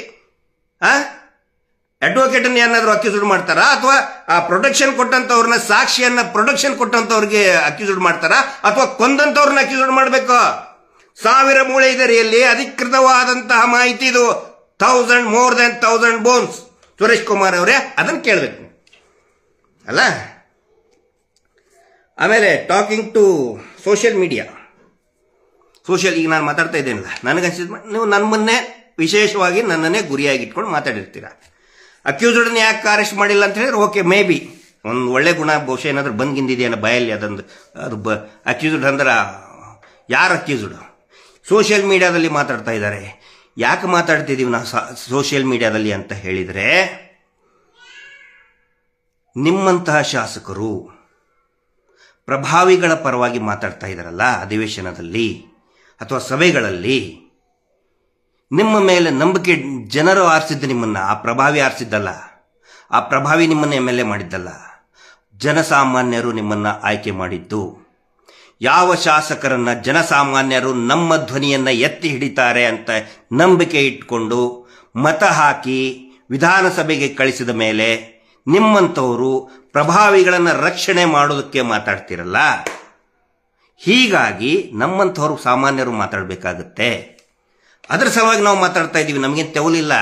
ಅಡ್ವೊಕೇಟ್ ಅನ್ನ ಏನಾದ್ರು ಅಕ್ಯೂಸ್ಡ್ ಮಾಡ್ತಾರ, ಅಥವಾ ಆ ಪ್ರೊಟೆಕ್ಷನ್ ಕೊಟ್ಟಂತವ್ರನ್ನ, ಸಾಕ್ಷಿಯನ್ನ ಪ್ರೊಟೆಕ್ಷನ್ ಕೊಟ್ಟಂತವ್ರಿಗೆ ಅಕ್ಯೂಸ್ಡ್ ಮಾಡ್ತಾರ, ಅಥವಾ ಕೊಂದಂತವ್ರನ್ನ ಅಕ್ಯೂಸ್ಡ್ ಮಾಡ್ಬೇಕು? 1000 ಮೂಳೆ ಇದರಿಯಲ್ಲಿ ಅಧಿಕೃತವಾದಂತಹ ಮಾಹಿತಿ ಇದು. More than 1000 bones. Suresh Kumar ಅವರೇ, ಅದನ್ನು ಕೇಳಬೇಕು ಅಲ್ಲ. ಆಮೇಲೆ ಟಾಕಿಂಗ್ ಟು ಸೋಷಿಯಲ್ ಮೀಡಿಯಾ. ಈಗ ನಾನು ಮಾತಾಡ್ತಾ ಇದ್ದೇನಲ್ಲ, ನನಗನ್ಸಿದ ನೀವು ನಮ್ಮನ್ನೇ ವಿಶೇಷವಾಗಿ ನನ್ನನ್ನೇ ಗುರಿಯಾಗಿಟ್ಕೊಂಡು ಮಾತಾಡಿರ್ತೀರ. ಅಕ್ಯೂಸ್ಡ್ನ ಯಾಕೆ ಅರೆಸ್ಟ್ ಮಾಡಿಲ್ಲ ಅಂತ ಹೇಳಿದ್ರೆ ಓಕೆ, ಮೇ ಬಿ ಒಂದು ಒಳ್ಳೆ ಗುಣ ಬಹುಶಃ ಏನಾದ್ರು ಬಂದ್ಗಿಂದಿದೆಯಲ್ಲ ಬಾಯಲ್ಲಿ. ಅದು ಅಕ್ಯೂಸ್ಡ್ ಅಂದ್ರೆ ಯಾರು ಅಕ್ಯೂಸ್ಡ್? ಸೋಷಿಯಲ್ ಮೀಡಿಯಾದಲ್ಲಿ ಮಾತಾಡ್ತಾ ಇದ್ದಾರೆ. ಯಾಕೆ ಮಾತಾಡ್ತಿದ್ದೀವಿ ನಾವು ಸೋಷಿಯಲ್ ಮೀಡಿಯಾದಲ್ಲಿ ಅಂತ ಹೇಳಿದರೆ, ನಿಮ್ಮಂತಹ ಶಾಸಕರು ಪ್ರಭಾವಿಗಳ ಪರವಾಗಿ ಮಾತಾಡ್ತಾ ಇದ್ದಾರಲ್ಲ ಅಧಿವೇಶನದಲ್ಲಿ ಅಥವಾ ಸಭೆಗಳಲ್ಲಿ, ನಿಮ್ಮ ಮೇಲೆ ನಂಬಿಕೆ ಜನರು ಆರಿಸಿದ್ದು ನಿಮ್ಮನ್ನ. ಆ ಪ್ರಭಾವಿ ಆರಿಸಿದ್ದಲ್ಲ, ಆ ಪ್ರಭಾವಿ ನಿಮ್ಮನ್ನ MLA ಮಾಡಿದ್ದಲ್ಲ, ಜನಸಾಮಾನ್ಯರು ನಿಮ್ಮನ್ನ ಆಯ್ಕೆ ಮಾಡಿದ್ದು. ಯಾವ ಶಾಸಕರನ್ನ ಜನಸಾಮಾನ್ಯರು ನಮ್ಮ ಧ್ವನಿಯನ್ನ ಎತ್ತಿ ಹಿಡಿತಾರೆ ಅಂತ ನಂಬಿಕೆ ಇಟ್ಕೊಂಡು ಮತ ಹಾಕಿ ವಿಧಾನಸಭೆಗೆ ಕಳಿಸಿದ ಮೇಲೆ ನಿಮ್ಮಂಥವರು ಪ್ರಭಾವಿಗಳನ್ನ ರಕ್ಷಣೆ ಮಾಡೋದಕ್ಕೆ ಮಾತಾಡ್ತಿರಲ್ಲ. ಹೀಗಾಗಿ ನಮ್ಮಂಥವ್ರು ಸಾಮಾನ್ಯರು ಮಾತಾಡಬೇಕಾಗುತ್ತೆ. ಅದರ ಸಲುವಾಗಿ ನಾವು ಮಾತಾಡ್ತಾ ಇದ್ದೀವಿ. ನಮಗೇನು ತೆವಲಿಲ್ಲ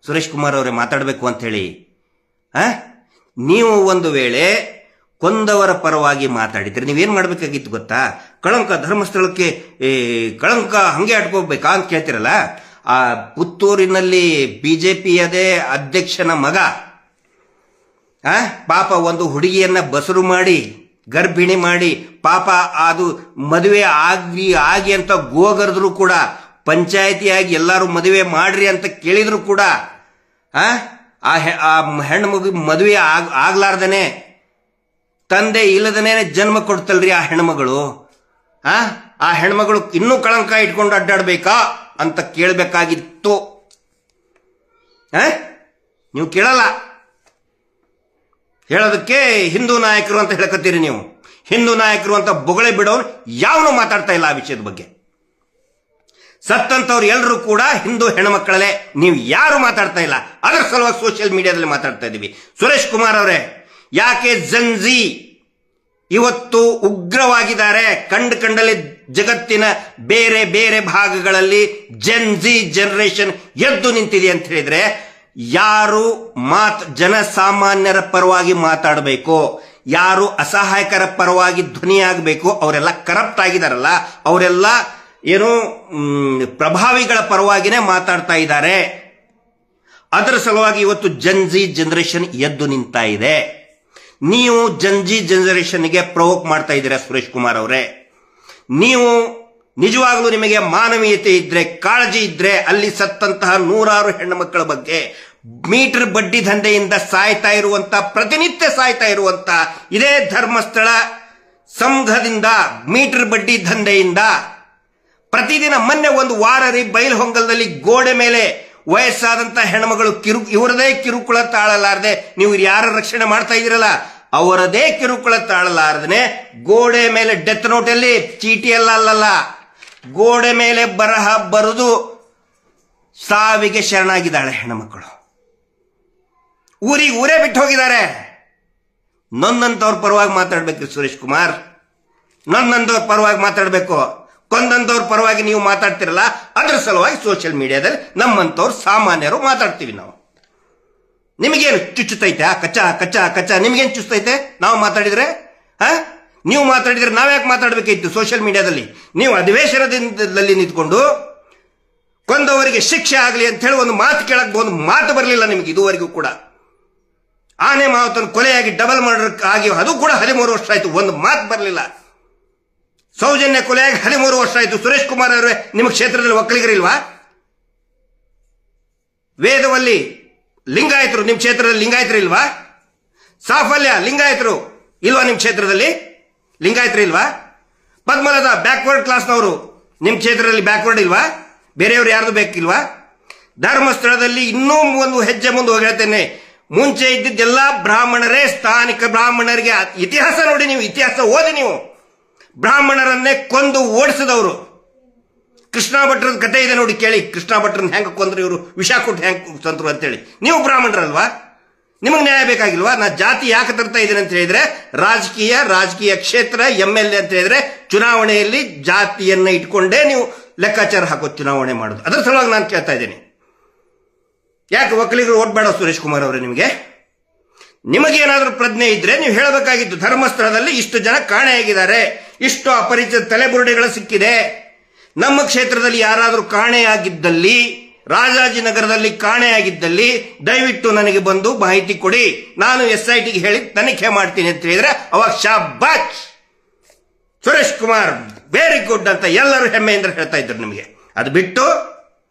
ಸುರೇಶ್ ಕುಮಾರ್ ಅವರೇ ಮಾತಾಡಬೇಕು ಅಂತ ಹೇಳಿ. ನೀವು ಒಂದು ವೇಳೆ ಕೊಂದವರ ಪರವಾಗಿ ಮಾತಾಡಿದ್ರೆ ನೀವೇನ್ ಮಾಡ್ಬೇಕಾಗಿತ್ತು ಗೊತ್ತಾ? ಕಳಂಕ, ಧರ್ಮಸ್ಥಳಕ್ಕೆ ಕಳಂಕ ಹಂಗೆ ಅಟ್ಕೋಬೇಕಾ ಅಂತ ಕೇಳ್ತಿರಲ್ಲ. ಆ ಪುತ್ತೂರಿನಲ್ಲಿ ಬಿಜೆಪಿಯದೇ ಅಧ್ಯಕ್ಷನ ಮಗ ಪಾಪ ಒಂದು ಹುಡುಗಿಯನ್ನ ಬಸರು ಮಾಡಿ ಗರ್ಭಿಣಿ ಮಾಡಿ ಪಾಪ ಅದು ಮದುವೆ ಆಗಿ ಅಂತ ಗೋಗರ್ದ್ರು ಕೂಡ, ಪಂಚಾಯತಿಯಾಗಿ ಎಲ್ಲರೂ ಮದುವೆ ಮಾಡ್ರಿ ಅಂತ ಕೇಳಿದ್ರು ಕೂಡ ಆ ಹೆಣ್ಣು ಮಗು ಮದುವೆ ಆಗ್ಲಾರ್ದನೆ, ತಂದೆ ಇಲ್ಲದನೇ ಜನ್ಮ ಕೊಡ್ತಲ್ರಿ ಆ ಹೆಣ್ಮಗಳು. ಆ ಹೆಣ್ಮಗಳು ಇನ್ನೂ ಕಳಂಕ ಇಟ್ಕೊಂಡು ಅಡ್ಡಾಡ್ಬೇಕಾ ಅಂತ ಕೇಳಬೇಕಾಗಿತ್ತು. ನೀವು ಕೇಳಲ್ಲ. ಹೇಳೋದಕ್ಕೆ ಹಿಂದೂ ನಾಯಕರು ಅಂತ ಹೇಳಕತ್ತೀರಿ ನೀವು. ಹಿಂದೂ ನಾಯಕರು ಅಂತ ಬೊಗಳೆ ಬಿಡೋನು ಯಾವನು ಮಾತಾಡ್ತಾ ಇಲ್ಲ ಆ ವಿಷಯದ ಬಗ್ಗೆ. ಸತ್ತಂತವ್ರು ಎಲ್ಲರೂ ಕೂಡ ಹಿಂದೂ ಹೆಣ್ಮಕ್ಕಳಲ್ಲೇ, ನೀವು ಯಾರು ಮಾತಾಡ್ತಾ ಇಲ್ಲ. ಅದರ ಸಲುವಾಗಿ ಸೋಷಿಯಲ್ ಮೀಡಿಯಾದಲ್ಲಿ ಮಾತಾಡ್ತಾ ಇದ್ದೀವಿ. ಸುರೇಶ್ ಕುಮಾರ್ ಅವರೇ, ಯಾಕೆ ಜನ್ಜಿ ಇವತ್ತು ಉಗ್ರವಾಗಿದ್ದಾರೆ? ಕಂಡಲ್ಲಿ ಜಗತ್ತಿನ ಬೇರೆ ಬೇರೆ ಭಾಗಗಳಲ್ಲಿ ಜನ್ಜಿ ಜನರೇಷನ್ ಎದ್ದು ನಿಂತಿದೆ ಅಂತ ಹೇಳಿದ್ರೆ, ಯಾರು ಜನಸಾಮಾನ್ಯರ ಪರವಾಗಿ ಮಾತಾಡಬೇಕು, ಯಾರು ಅಸಹಾಯಕರ ಪರವಾಗಿ ಧ್ವನಿಯಾಗಬೇಕು, ಅವರೆಲ್ಲ ಕರಪ್ಟ್ ಆಗಿದಾರಲ್ಲ, ಅವರೆಲ್ಲ ಏನು ಪ್ರಭಾವಿಗಳ ಪರವಾಗಿನೇ ಮಾತಾಡ್ತಾ ಇದ್ದಾರೆ. ಅದರ ಸಲುವಾಗಿ ಇವತ್ತು ಜನ್ಜಿ ಜನರೇಷನ್ ಎದ್ದು ನಿಂತಾ ಇದೆ. ನೀವು ಜನ್ಜಿ ಜನರೇಷನ್ಗೆ ಪ್ರವೋಕ್ ಮಾಡ್ತಾ ಇದ್ದೀರಾ ಸುರೇಶ್ ಕುಮಾರ್ ಅವರೇ. ನೀವು ನಿಜವಾಗ್ಲೂ ನಿಮಗೆ ಮಾನವೀಯತೆ ಇದ್ರೆ, ಕಾಳಜಿ ಇದ್ರೆ, ಅಲ್ಲಿ ಸತ್ತಂತಹ 100 ಹೆಣ್ಣು ಮಕ್ಕಳ ಬಗ್ಗೆ ಮೀಟರ್ ಬಡ್ಡಿ ದಂಧೆಯಿಂದ ಸಾಯ್ತಾ ಇರುವಂತ, ಪ್ರತಿನಿತ್ಯ ಸಾಯ್ತಾ ಇರುವಂತ ಇದೇ ಧರ್ಮಸ್ಥಳ ಸಂಘದಿಂದ ಮೀಟರ್ ಬಡ್ಡಿ ದಂಧೆಯಿಂದ ಪ್ರತಿದಿನ ಮೊನ್ನೆ ಒಂದು ವಾರ ಬೈಲಹೊಂಗಲದಲ್ಲಿ ಗೋಡೆ ಮೇಲೆ ವಯಸ್ಸಾದಂತ ಹೆಣ್ಮಗಳು ಇವರದೇ ಕಿರುಕುಳ ತಾಳಲಾರದೆ, ನೀವು ಯಾರ ರಕ್ಷಣೆ ಮಾಡ್ತಾ ಇದ್ದೀರಲ್ಲ ಅವರದೇ ಕಿರುಕುಳ ತಾಳಲಾರದೆ ಗೋಡೆ ಮೇಲೆ ಡೆತ್ ನೋಟ್ ಅಲ್ಲಿ ಚೀಟಿ ಅಲ್ಲಲ್ಲ, ಗೋಡೆ ಮೇಲೆ ಬರಹ ಬರೆದು ಸಾವಿಗೆ ಶರಣಾಗಿದ್ದಾಳೆ ಹೆಣ್ಮಕ್ಕಳು. ಊರೇ ಬಿಟ್ಟು ಹೋಗಿದ್ದಾರೆ. ನನ್ನಂತವ್ರ ಪರವಾಗಿ ಮಾತಾಡ್ಬೇಕು ಸುರೇಶ್ ಕುಮಾರ್, ನನ್ನಂತವ್ರ ಪರವಾಗಿ ಮಾತಾಡ್ಬೇಕು. ಕೊಂದಂತವ್ರ ಪರವಾಗಿ ನೀವು ಮಾತಾಡ್ತಿರಲ್ಲ, ಅದ್ರ ಸಲುವಾಗಿ ಸೋಷಿಯಲ್ ಮೀಡಿಯಾದಲ್ಲಿ ನಮ್ಮಂತವ್ರು ಸಾಮಾನ್ಯರು ಮಾತಾಡ್ತೀವಿ ನಾವು. ನಿಮಗೇನು ಚುಚ್ಚುತ್ತೈತೆ? ಕಚ್ಚಾ ಕಚ್ಚಾ ಕಚ್ಚಾ ನಿಮಗೇನು ಚುಚ್ಚುತ್ತೈತೆ ನಾವು ಮಾತಾಡಿದ್ರೆ? ನೀವು ಮಾತಾಡಿದ್ರೆ ನಾವ್ಯಾಕೆ ಮಾತಾಡ್ಬೇಕಾಗಿತ್ತು ಸೋಷಿಯಲ್ ಮೀಡಿಯಾದಲ್ಲಿ? ನೀವು ಅಧಿವೇಶನದಲ್ಲಿ ನಿಂತ್ಕೊಂಡು ಕೊಂದವರಿಗೆ ಶಿಕ್ಷೆ ಆಗಲಿ ಅಂತ ಹೇಳಿ ಒಂದು ಮಾತು ಕೇಳಕ್ ಒಂದು ಮಾತು ಬರಲಿಲ್ಲ ನಿಮ್ಗೆ ಇದುವರೆಗೂ ಕೂಡ. ಆನೆ ಮಾವತನ ಕೊಲೆಯಾಗಿ ಡಬಲ್ ಮರ್ಡರ್ ಆಗಿ ಅದು ಕೂಡ 13 ವರ್ಷ ಆಯ್ತು, ಒಂದು ಮಾತು ಬರಲಿಲ್ಲ. ಸೌಜನ್ಯ ಕೊಲೆಯಾಗಿ 13 ವರ್ಷ ಆಯ್ತು. ಸುರೇಶ್ ಕುಮಾರ್ ಅವರೇ, ನಿಮ್ಮ ಕ್ಷೇತ್ರದಲ್ಲಿ ಒಕ್ಕಲಿಗರಿಲ್ವಾ? ವೇದವಲ್ಲಿ ಲಿಂಗಾಯತರು ನಿಮ್ಮ ಕ್ಷೇತ್ರದಲ್ಲಿ ಲಿಂಗಾಯತರು ಇಲ್ವಾ? ಸಾಫಲ್ಯ ಲಿಂಗಾಯತರು ಇಲ್ವಾ ನಿಮ್ಮ ಕ್ಷೇತ್ರದಲ್ಲಿ? ಲಿಂಗಾಯತರು ಇಲ್ವಾ? ಪದ್ಮಲದ ಬ್ಯಾಕ್ವರ್ಡ್ ಕ್ಲಾಸ್ನವರು ನಿಮ್ಮ ಕ್ಷೇತ್ರದಲ್ಲಿ ಬ್ಯಾಕ್ವರ್ಡ್ ಇಲ್ವಾ? ಬೇರೆಯವರು ಯಾರ್ದು ಬೇಕಿಲ್ವಾ? ಧರ್ಮಸ್ಥಳದಲ್ಲಿ ಇನ್ನೂ ಒಂದು ಹೆಜ್ಜೆ ಮುಂದೆ ಹೋಗಿ ಹೇಳ್ತೇನೆ, ಮುಂಚೆ ಇದ್ದಿದ್ದೆಲ್ಲ ಬ್ರಾಹ್ಮಣರೇ, ಸ್ಥಾನಿಕ ಬ್ರಾಹ್ಮಣರಿಗೆ ಇತಿಹಾಸ ನೋಡಿ, ನೀವು ಇತಿಹಾಸ ಓದಿ. ನೀವು ಬ್ರಾಹ್ಮಣರನ್ನೇ ಕೊಂದು ಓಡಿಸಿದವರು. ಕೃಷ್ಣ ಭಟ್ರದ ಕಥೆ ಇದೆ ನೋಡಿ, ಕೇಳಿ. ಕೃಷ್ಣ ಭಟ್ರನ್ನ ಹೆಂಗ ಕೊಂದ್ರು ಇವರು, ವಿಷ ಕೊಟ್ಟು ಹೆಂಗ್ ತಂದ್ರು ಅಂತೇಳಿ. ನೀವು ಬ್ರಾಹ್ಮಣರಲ್ವಾ? ನಿಮಗೆ ನ್ಯಾಯ ಬೇಕಾಗಿಲ್ವಾ? ನಾ ಜಾತಿ ಯಾಕೆ ತರ್ತಾ ಇದ್ದೀನಿ ಅಂತ ಹೇಳಿದ್ರೆ, ರಾಜಕೀಯ ಕ್ಷೇತ್ರ MLA ಅಂತ ಹೇಳಿದ್ರೆ ಚುನಾವಣೆಯಲ್ಲಿ ಜಾತಿಯನ್ನ ಇಟ್ಕೊಂಡೇ ನೀವು ಲೆಕ್ಕಾಚಾರ ಹಾಕೋದು, ಚುನಾವಣೆ ಮಾಡೋದು. ಅದರ ಸಲುವಾಗಿ ನಾನು ಕೇಳ್ತಾ ಇದ್ದೀನಿ, ಯಾಕೆ ಒಕ್ಕಲಿಗರು ಓಟ್ ಬೇಡ ಸುರೇಶ್ ಕುಮಾರ್ ಅವರೇ? ನಿಮಗೇನಾದ್ರೂ ಪ್ರಜ್ಞೆ ಇದ್ರೆ ನೀವು ಹೇಳಬೇಕಾಗಿತ್ತು, ಧರ್ಮಸ್ಥಳದಲ್ಲಿ ಇಷ್ಟು ಜನ ಕಾಣೆಯಾಗಿದ್ದಾರೆ, ಇಷ್ಟು ಅಪರಿಚಿತ ತಲೆಬುರುಡೆಗಳು ಸಿಕ್ಕಿದೆ. ನಮ್ಮ ಕ್ಷೇತ್ರದಲ್ಲಿ ಯಾರಾದರೂ ಕಾಣೆಯಾಗಿದ್ದಲ್ಲಿ, ರಾಜಾಜಿನಗರದಲ್ಲಿ ಕಾಣೆಯಾಗಿದ್ದಲ್ಲಿ ದಯವಿಟ್ಟು ನನಗೆ ಬಂದು ಮಾಹಿತಿ ಕೊಡಿ, ನಾನು SITಗೆ ಹೇಳಿ ತನಿಖೆ ಮಾಡ್ತೀನಿ ಅಂತ ಹೇಳಿದ್ರೆ ಅವಾಗ ಶಾಬಾಷ್ ಸುರೇಶ್ ಕುಮಾರ್ ವೆರಿ ಗುಡ್ ಅಂತ ಎಲ್ಲರೂ ಹೆಮ್ಮೆಯಿಂದ ಹೇಳ್ತಾ ಇದ್ರು ನಿಮಗೆ. ಅದು ಬಿಟ್ಟು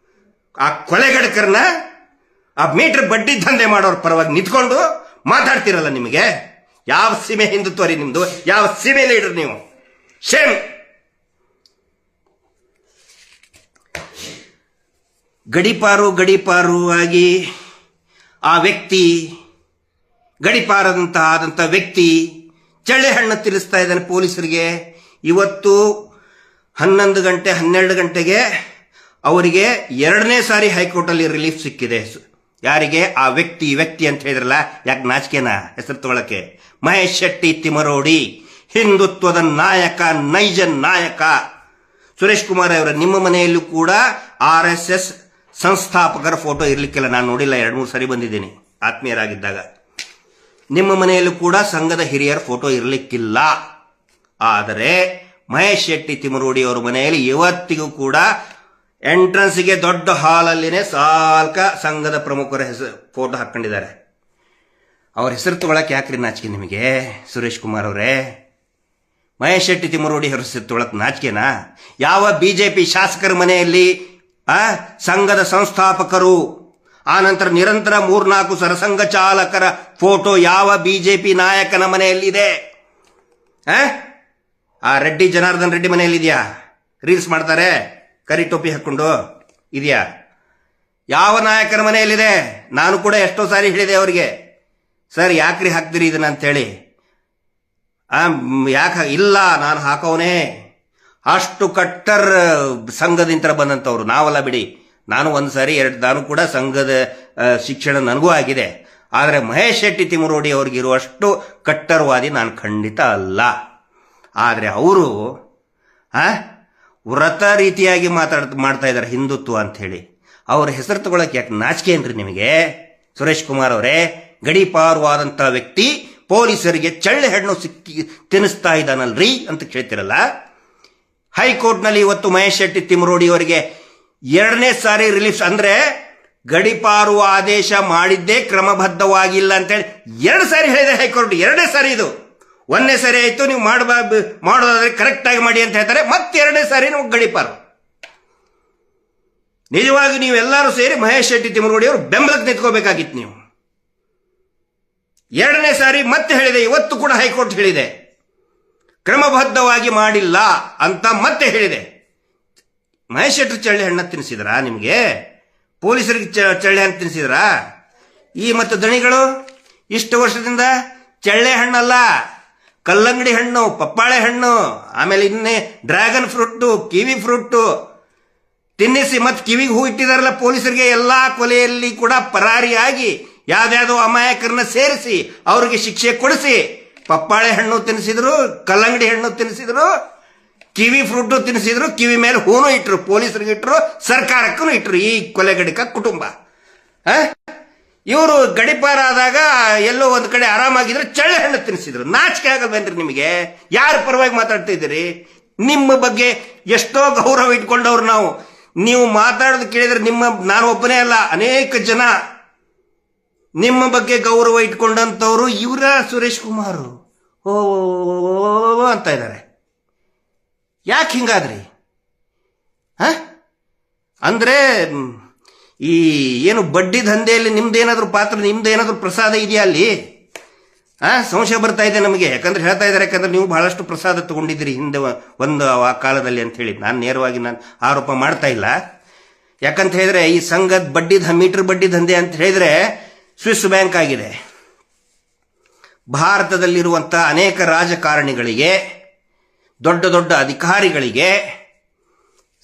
ಆ ಕೊಲೆಗಡಕರನ್ನ, ಆ ಮೀಟರ್ ಬಡ್ಡಿ ದಂಧೆ ಮಾಡೋರ ಪರವಾಗಿ ನಿಂತ್ಕೊಂಡು ಮಾತಾಡ್ತಿರಲ್ಲ, ನಿಮಗೆ ಯಾವ ಸೀಮೆ ಹಿಂದುತ್ವ ರೀ ನಿಮ್ದು? ಯಾವ ಸೀಮೆ ಲೀಡರ್ ನೀವು? ಶೇಮ್. ಗಡಿಪಾರು ಆಗಿ ಆ ವ್ಯಕ್ತಿ, ಆದಂತ ವ್ಯಕ್ತಿ ಚಳ್ಳೆ ಹಣ್ಣು ತಿನ್ನಿಸ್ತಾ ಇದ್ದಾನೆ ಪೊಲೀಸರಿಗೆ. ಇವತ್ತು 11 ಗಂಟೆ 12 ಗಂಟೆಗೆ ಅವರಿಗೆ 2ನೇ ಸಾರಿ ಹೈಕೋರ್ಟಲ್ಲಿ ರಿಲೀಫ್ ಸಿಕ್ಕಿದೆ. ಯಾರಿಗೆ? ಆ ವ್ಯಕ್ತಿ ಅಂತ ಹೇಳಿದ್ರಲ್ಲ, ಯಾಕೆ ನಾಚಿಕೆನಾ ಹೆಸರು ತಗೊಳಕ್ಕೆ? ಮಹೇಶ್ ಶೆಟ್ಟಿ ತಿಮರೋಡಿ, ಹಿಂದುತ್ವದ ನಾಯಕ, ನೈಜ ನಾಯಕ. ಸುರೇಶ್ ಕುಮಾರ್ ಅವರ ನಿಮ್ಮ ಮನೆಯಲ್ಲೂ ಕೂಡ RSS ಸಂಸ್ಥಾಪಕರ ಫೋಟೋ ಇರ್ಲಿಕ್ಕಿಲ್ಲ. ನಾನು ನೋಡಿಲ್ಲ, 2-3 ಸರಿ ಬಂದಿದ್ದೀನಿ ಆತ್ಮೀಯರಾಗಿದ್ದಾಗ. ನಿಮ್ಮ ಮನೆಯಲ್ಲೂ ಕೂಡ ಸಂಘದ ಹಿರಿಯರ ಫೋಟೋ ಇರ್ಲಿಕ್ಕಿಲ್ಲ. ಆದರೆ ಮಹೇಶ್ ಶೆಟ್ಟಿ ತಿಮರೋಡಿ ಅವರ ಮನೆಯಲ್ಲಿ ಇವತ್ತಿಗೂ ಕೂಡ ಎಂಟ್ರನ್ಸ್ಗೆ ದೊಡ್ಡ ಹಾಲಲ್ಲಿನೇ ಸಾಲ್ಕ ಸಂಘದ ಪ್ರಮುಖರ ಹೆಸರು ಫೋಟೋ ಹಾಕೊಂಡಿದ್ದಾರೆ. ಅವ್ರ ಹೆಸರು ತಗೊಳಕ್ ಯಾಕ್ರಿ ನಾಚಿಕೆ ನಿಮಗೆ ಸುರೇಶ್ ಕುಮಾರ್ ಅವರೇ? ಮಹೇಶ್ ಶೆಟ್ಟಿ ತಿಮರೋಡಿ ಅವರ ಹೆಸರು ತಗೊಳಕ್ ನಾಚಿಕೆನಾ? ಯಾವ ಬಿಜೆಪಿ ಶಾಸಕರ ಮನೆಯಲ್ಲಿ ಸಂಘದ ಸಂಸ್ಥಾಪಕರು, ಆನಂತರ ನಿರಂತರ 3-4 ಸರಸಂಘ ಚಾಲಕರ ಫೋಟೋ ಯಾವ ಬಿಜೆಪಿ ನಾಯಕನ ಮನೆಯಲ್ಲಿದೆ? ಆ ರೆಡ್ಡಿ ಜನಾರ್ದನ್ ರೆಡ್ಡಿ ಮನೆಯಲ್ಲಿದೆಯಾ? ರೀಲ್ಸ್ ಮಾಡ್ತಾರೆ ಕರಿ ಟೋಪಿ ಹಾಕೊಂಡು ಇದೆಯಾ? ಯಾವ ನಾಯಕರ ಮನೆಯಲ್ಲಿದೆ? ನಾನು ಕೂಡ ಎಷ್ಟೋ ಸಾರಿ ಹೇಳಿದೆ ಅವರಿಗೆ, ಸರ್ ಯಾಕ್ರಿ ಹಾಕ್ದಿರಿ ಇದನ್ನ ಅಂತೇಳಿ. ಯಾಕೆ ಇಲ್ಲ, ನಾನು ಹಾಕೋನೆ. ಅಷ್ಟು ಕಟ್ಟರ್ ಸಂಘದಿಂದ ಬಂದಂಥವ್ರು ನಾವಲ್ಲ ಬಿಡಿ. ನಾನು ಒಂದು ಸಾರಿ ನಾನು ಕೂಡ ಸಂಘದ ಶಿಕ್ಷಣ ನನಗೂ ಆಗಿದೆ. ಆದರೆ ಮಹೇಶ್ ಶೆಟ್ಟಿ ತಿಮರೋಡಿ ಅವ್ರಿಗಿರುವಷ್ಟು ಕಟ್ಟರ್ವಾದಿ ನಾನು ಖಂಡಿತ ಅಲ್ಲ. ಆದರೆ ಅವರು ವ್ರತ ರೀತಿಯಾಗಿ ಮಾಡ್ತಾ ಇದ್ದಾರೆ ಹಿಂದುತ್ವ ಅಂತ ಹೇಳಿ. ಅವ್ರ ಹೆಸರು ತಗೊಳಕ್ ಯಾಕೆ ನಾಚಿಕೆ ಏನ್ರಿ ನಿಮಗೆ ಸುರೇಶ್ ಕುಮಾರ್ ಅವರೇ? ಗಡೀಪಾರವಾದಂತಹ ವ್ಯಕ್ತಿ ಪೊಲೀಸರಿಗೆ ಚಳ್ಳೆ ಹಣ್ಣು ತಿನ್ನಿಸ್ತಾ ಇದ್ದಾನಲ್ರಿ ಅಂತ ಕೇಳ್ತಿರಲ್ಲ. ಹೈಕೋರ್ಟ್ನಲ್ಲಿ ಇವತ್ತು ಮಹೇಶ್ ಶೆಟ್ಟಿ ತಿಮರೋಡಿ ಅವರಿಗೆ 2ನೇ ಸಾರಿ ರಿಲೀಫ್, ಅಂದ್ರೆ ಗಡೀಪಾರುವ ಆದೇಶ ಮಾಡಿದ್ದೇ ಕ್ರಮಬದ್ಧವಾಗಿಲ್ಲ ಅಂತೇಳಿ 2 ಸಾರಿ ಹೇಳಿದೆ ಹೈಕೋರ್ಟ್. 2ನೇ ಸಾರಿ ಇದು. 1ನೇ ಸಾರಿ ಆಯ್ತು ನೀವು ಮಾಡೋದಾದ್ರೆ ಕರೆಕ್ಟ್ ಆಗಿ ಮಾಡಿ ಅಂತ ಹೇಳ್ತಾರೆ, ಮತ್ತೆ 2ನೇ ಸಾರಿ ನಾವು ಗಡೀಪಾರು. ನಿಜವಾಗಿ ನೀವೆಲ್ಲರೂ ಸೇರಿ ಮಹೇಶ್ ಶೆಟ್ಟಿ ತಿಮ್ಮನಗೌಡಿ ಅವರು ಬೆಂಬಲಕ್ಕೆ ನಿಂತ್ಕೋಬೇಕಾಗಿತ್ತು ನೀವು. ಎರಡನೇ ಸಾರಿ ಮತ್ತೆ ಹೇಳಿದೆ, ಇವತ್ತು ಕೂಡ ಹೈಕೋರ್ಟ್ ಹೇಳಿದೆ, ಕ್ರಮಬದ್ಧವಾಗಿ ಮಾಡಿಲ್ಲ ಅಂತ ಮತ್ತೆ ಹೇಳಿದೆ. ಮಹೇಶ್ ಶೆಟ್ಟಿ ಚಳ್ಳೆ ಹಣ್ಣ ತಿನ್ನಿಸಿದ್ರಾ? ನಿಮಗೆ ಪೊಲೀಸರಿಗೆ ಚಳ್ಳೆ ಹಣ್ಣು ತಿನ್ನಿಸಿದ್ರಾ? ಈ ಮತ್ತು ದಣಿಗಳು ಇಷ್ಟು ವರ್ಷದಿಂದ ಚಳ್ಳೆ ಹಣ್ಣಲ್ಲ, ಕಲ್ಲಂಗಡಿ ಹಣ್ಣು, ಪಪ್ಪಾಳೆ ಹಣ್ಣು, ಆಮೇಲೆ ಇನ್ನೇ ಡ್ರ್ಯಾಗನ್ ಫ್ರೂಟ್, ಕಿವಿ ಫ್ರೂಟ್ ತಿನ್ನಿಸಿ ಮತ್ತೆ ಕಿವಿಗೆ ಹೂ ಇಟ್ಟಿದಾರಲ್ಲ ಪೊಲೀಸರಿಗೆ. ಎಲ್ಲಾ ಕೊಲೆಯಲ್ಲಿ ಕೂಡ ಪರಾರಿಯಾಗಿ ಯಾವ್ದಾವುದೋ ಅಮಾಯಕರನ್ನ ಸೇರಿಸಿ ಅವ್ರಿಗೆ ಶಿಕ್ಷೆ ಕೊಡಿಸಿ ಪಪ್ಪಾಳೆ ಹಣ್ಣು ತಿನ್ನಿಸಿದ್ರು, ಕಲ್ಲಂಗಡಿ ಹಣ್ಣು ತಿನ್ನಿಸಿದ್ರು, ಕಿವಿ ಫ್ರೂಟ್ ತಿನ್ನಿಸಿದ್ರು, ಕಿವಿ ಮೇಲೆ ಹೂನು ಇಟ್ರು, ಪೊಲೀಸರಿಗೆ ಇಟ್ರು, ಸರ್ಕಾರಕ್ಕೂ ಇಟ್ರು. ಈ ಕೊಲೆಗಡಿಕ ಕುಟುಂಬ ಇವರು ಗಡಿಪಾರಾದಾಗ ಎಲ್ಲೋ ಒಂದ್ ಕಡೆ ಆರಾಮಾಗಿದ್ರೆ ಚಳ್ಳೆ ಹಣ್ಣು ತಿನ್ನಿಸಿದ್ರು. ನಾಚಿಕೆ ಆಗಲ್ವೇನ್ರಿ ನಿಮಗೆ? ಯಾರ ಪರವಾಗಿ ಮಾತಾಡ್ತಾ ಇದ್ದೀರಿ? ನಿಮ್ಮ ಬಗ್ಗೆ ಎಷ್ಟೋ ಗೌರವ ಇಟ್ಕೊಂಡವ್ರು ನಾವು. ನೀವು ಮಾತಾಡೋದು ಕೇಳಿದ್ರೆ ನಾನು ಒಬ್ಬನೇ ಅಲ್ಲ, ಅನೇಕ ಜನ ನಿಮ್ಮ ಬಗ್ಗೆ ಗೌರವ ಇಟ್ಕೊಂಡಂತವ್ರು ಇವರ ಸುರೇಶ್ ಕುಮಾರ್ ಓ ಅಂತ ಇದ್ದಾರೆ. ಯಾಕೆ ಹಿಂಗಾದ್ರಿ? ಅಂದ್ರೆ ಈ ಏನು ಬಡ್ಡಿ ದಂಧೆಯಲ್ಲಿ ನಿಮ್ದೇನಾದ್ರೂ ಪಾತ್ರ, ನಿಮ್ದೇನಾದ್ರೂ ಪ್ರಸಾದ ಇದೆಯಾ ಅಲ್ಲಿ? ಸಂಶಯ ಬರ್ತಾ ಇದೆ ನಮಗೆ. ಯಾಕಂದ್ರೆ ಹೇಳ್ತಾ ಇದ್ದಾರೆ, ಯಾಕಂದ್ರೆ ನೀವು ಬಹಳಷ್ಟು ಪ್ರಸಾದ ತಗೊಂಡಿದ್ದೀರಿ ಹಿಂದೆ ಒಂದು ಆ ಕಾಲದಲ್ಲಿ ಅಂತ ಹೇಳಿ. ನಾನು ನೇರವಾಗಿ ಆರೋಪ ಮಾಡ್ತಾ ಇಲ್ಲ. ಯಾಕಂತ ಹೇಳಿದ್ರೆ ಈ ಸಂಘದ ಬಡ್ಡಿ ಮೀಟರ್ ಬಡ್ಡಿ ದಂಧೆ ಅಂತ ಹೇಳಿದ್ರೆ ಸ್ವಿಸ್ ಬ್ಯಾಂಕ್ ಆಗಿದೆ. ಭಾರತದಲ್ಲಿರುವಂತಹ ಅನೇಕ ರಾಜಕಾರಣಿಗಳಿಗೆ, ದೊಡ್ಡ ದೊಡ್ಡ ಅಧಿಕಾರಿಗಳಿಗೆ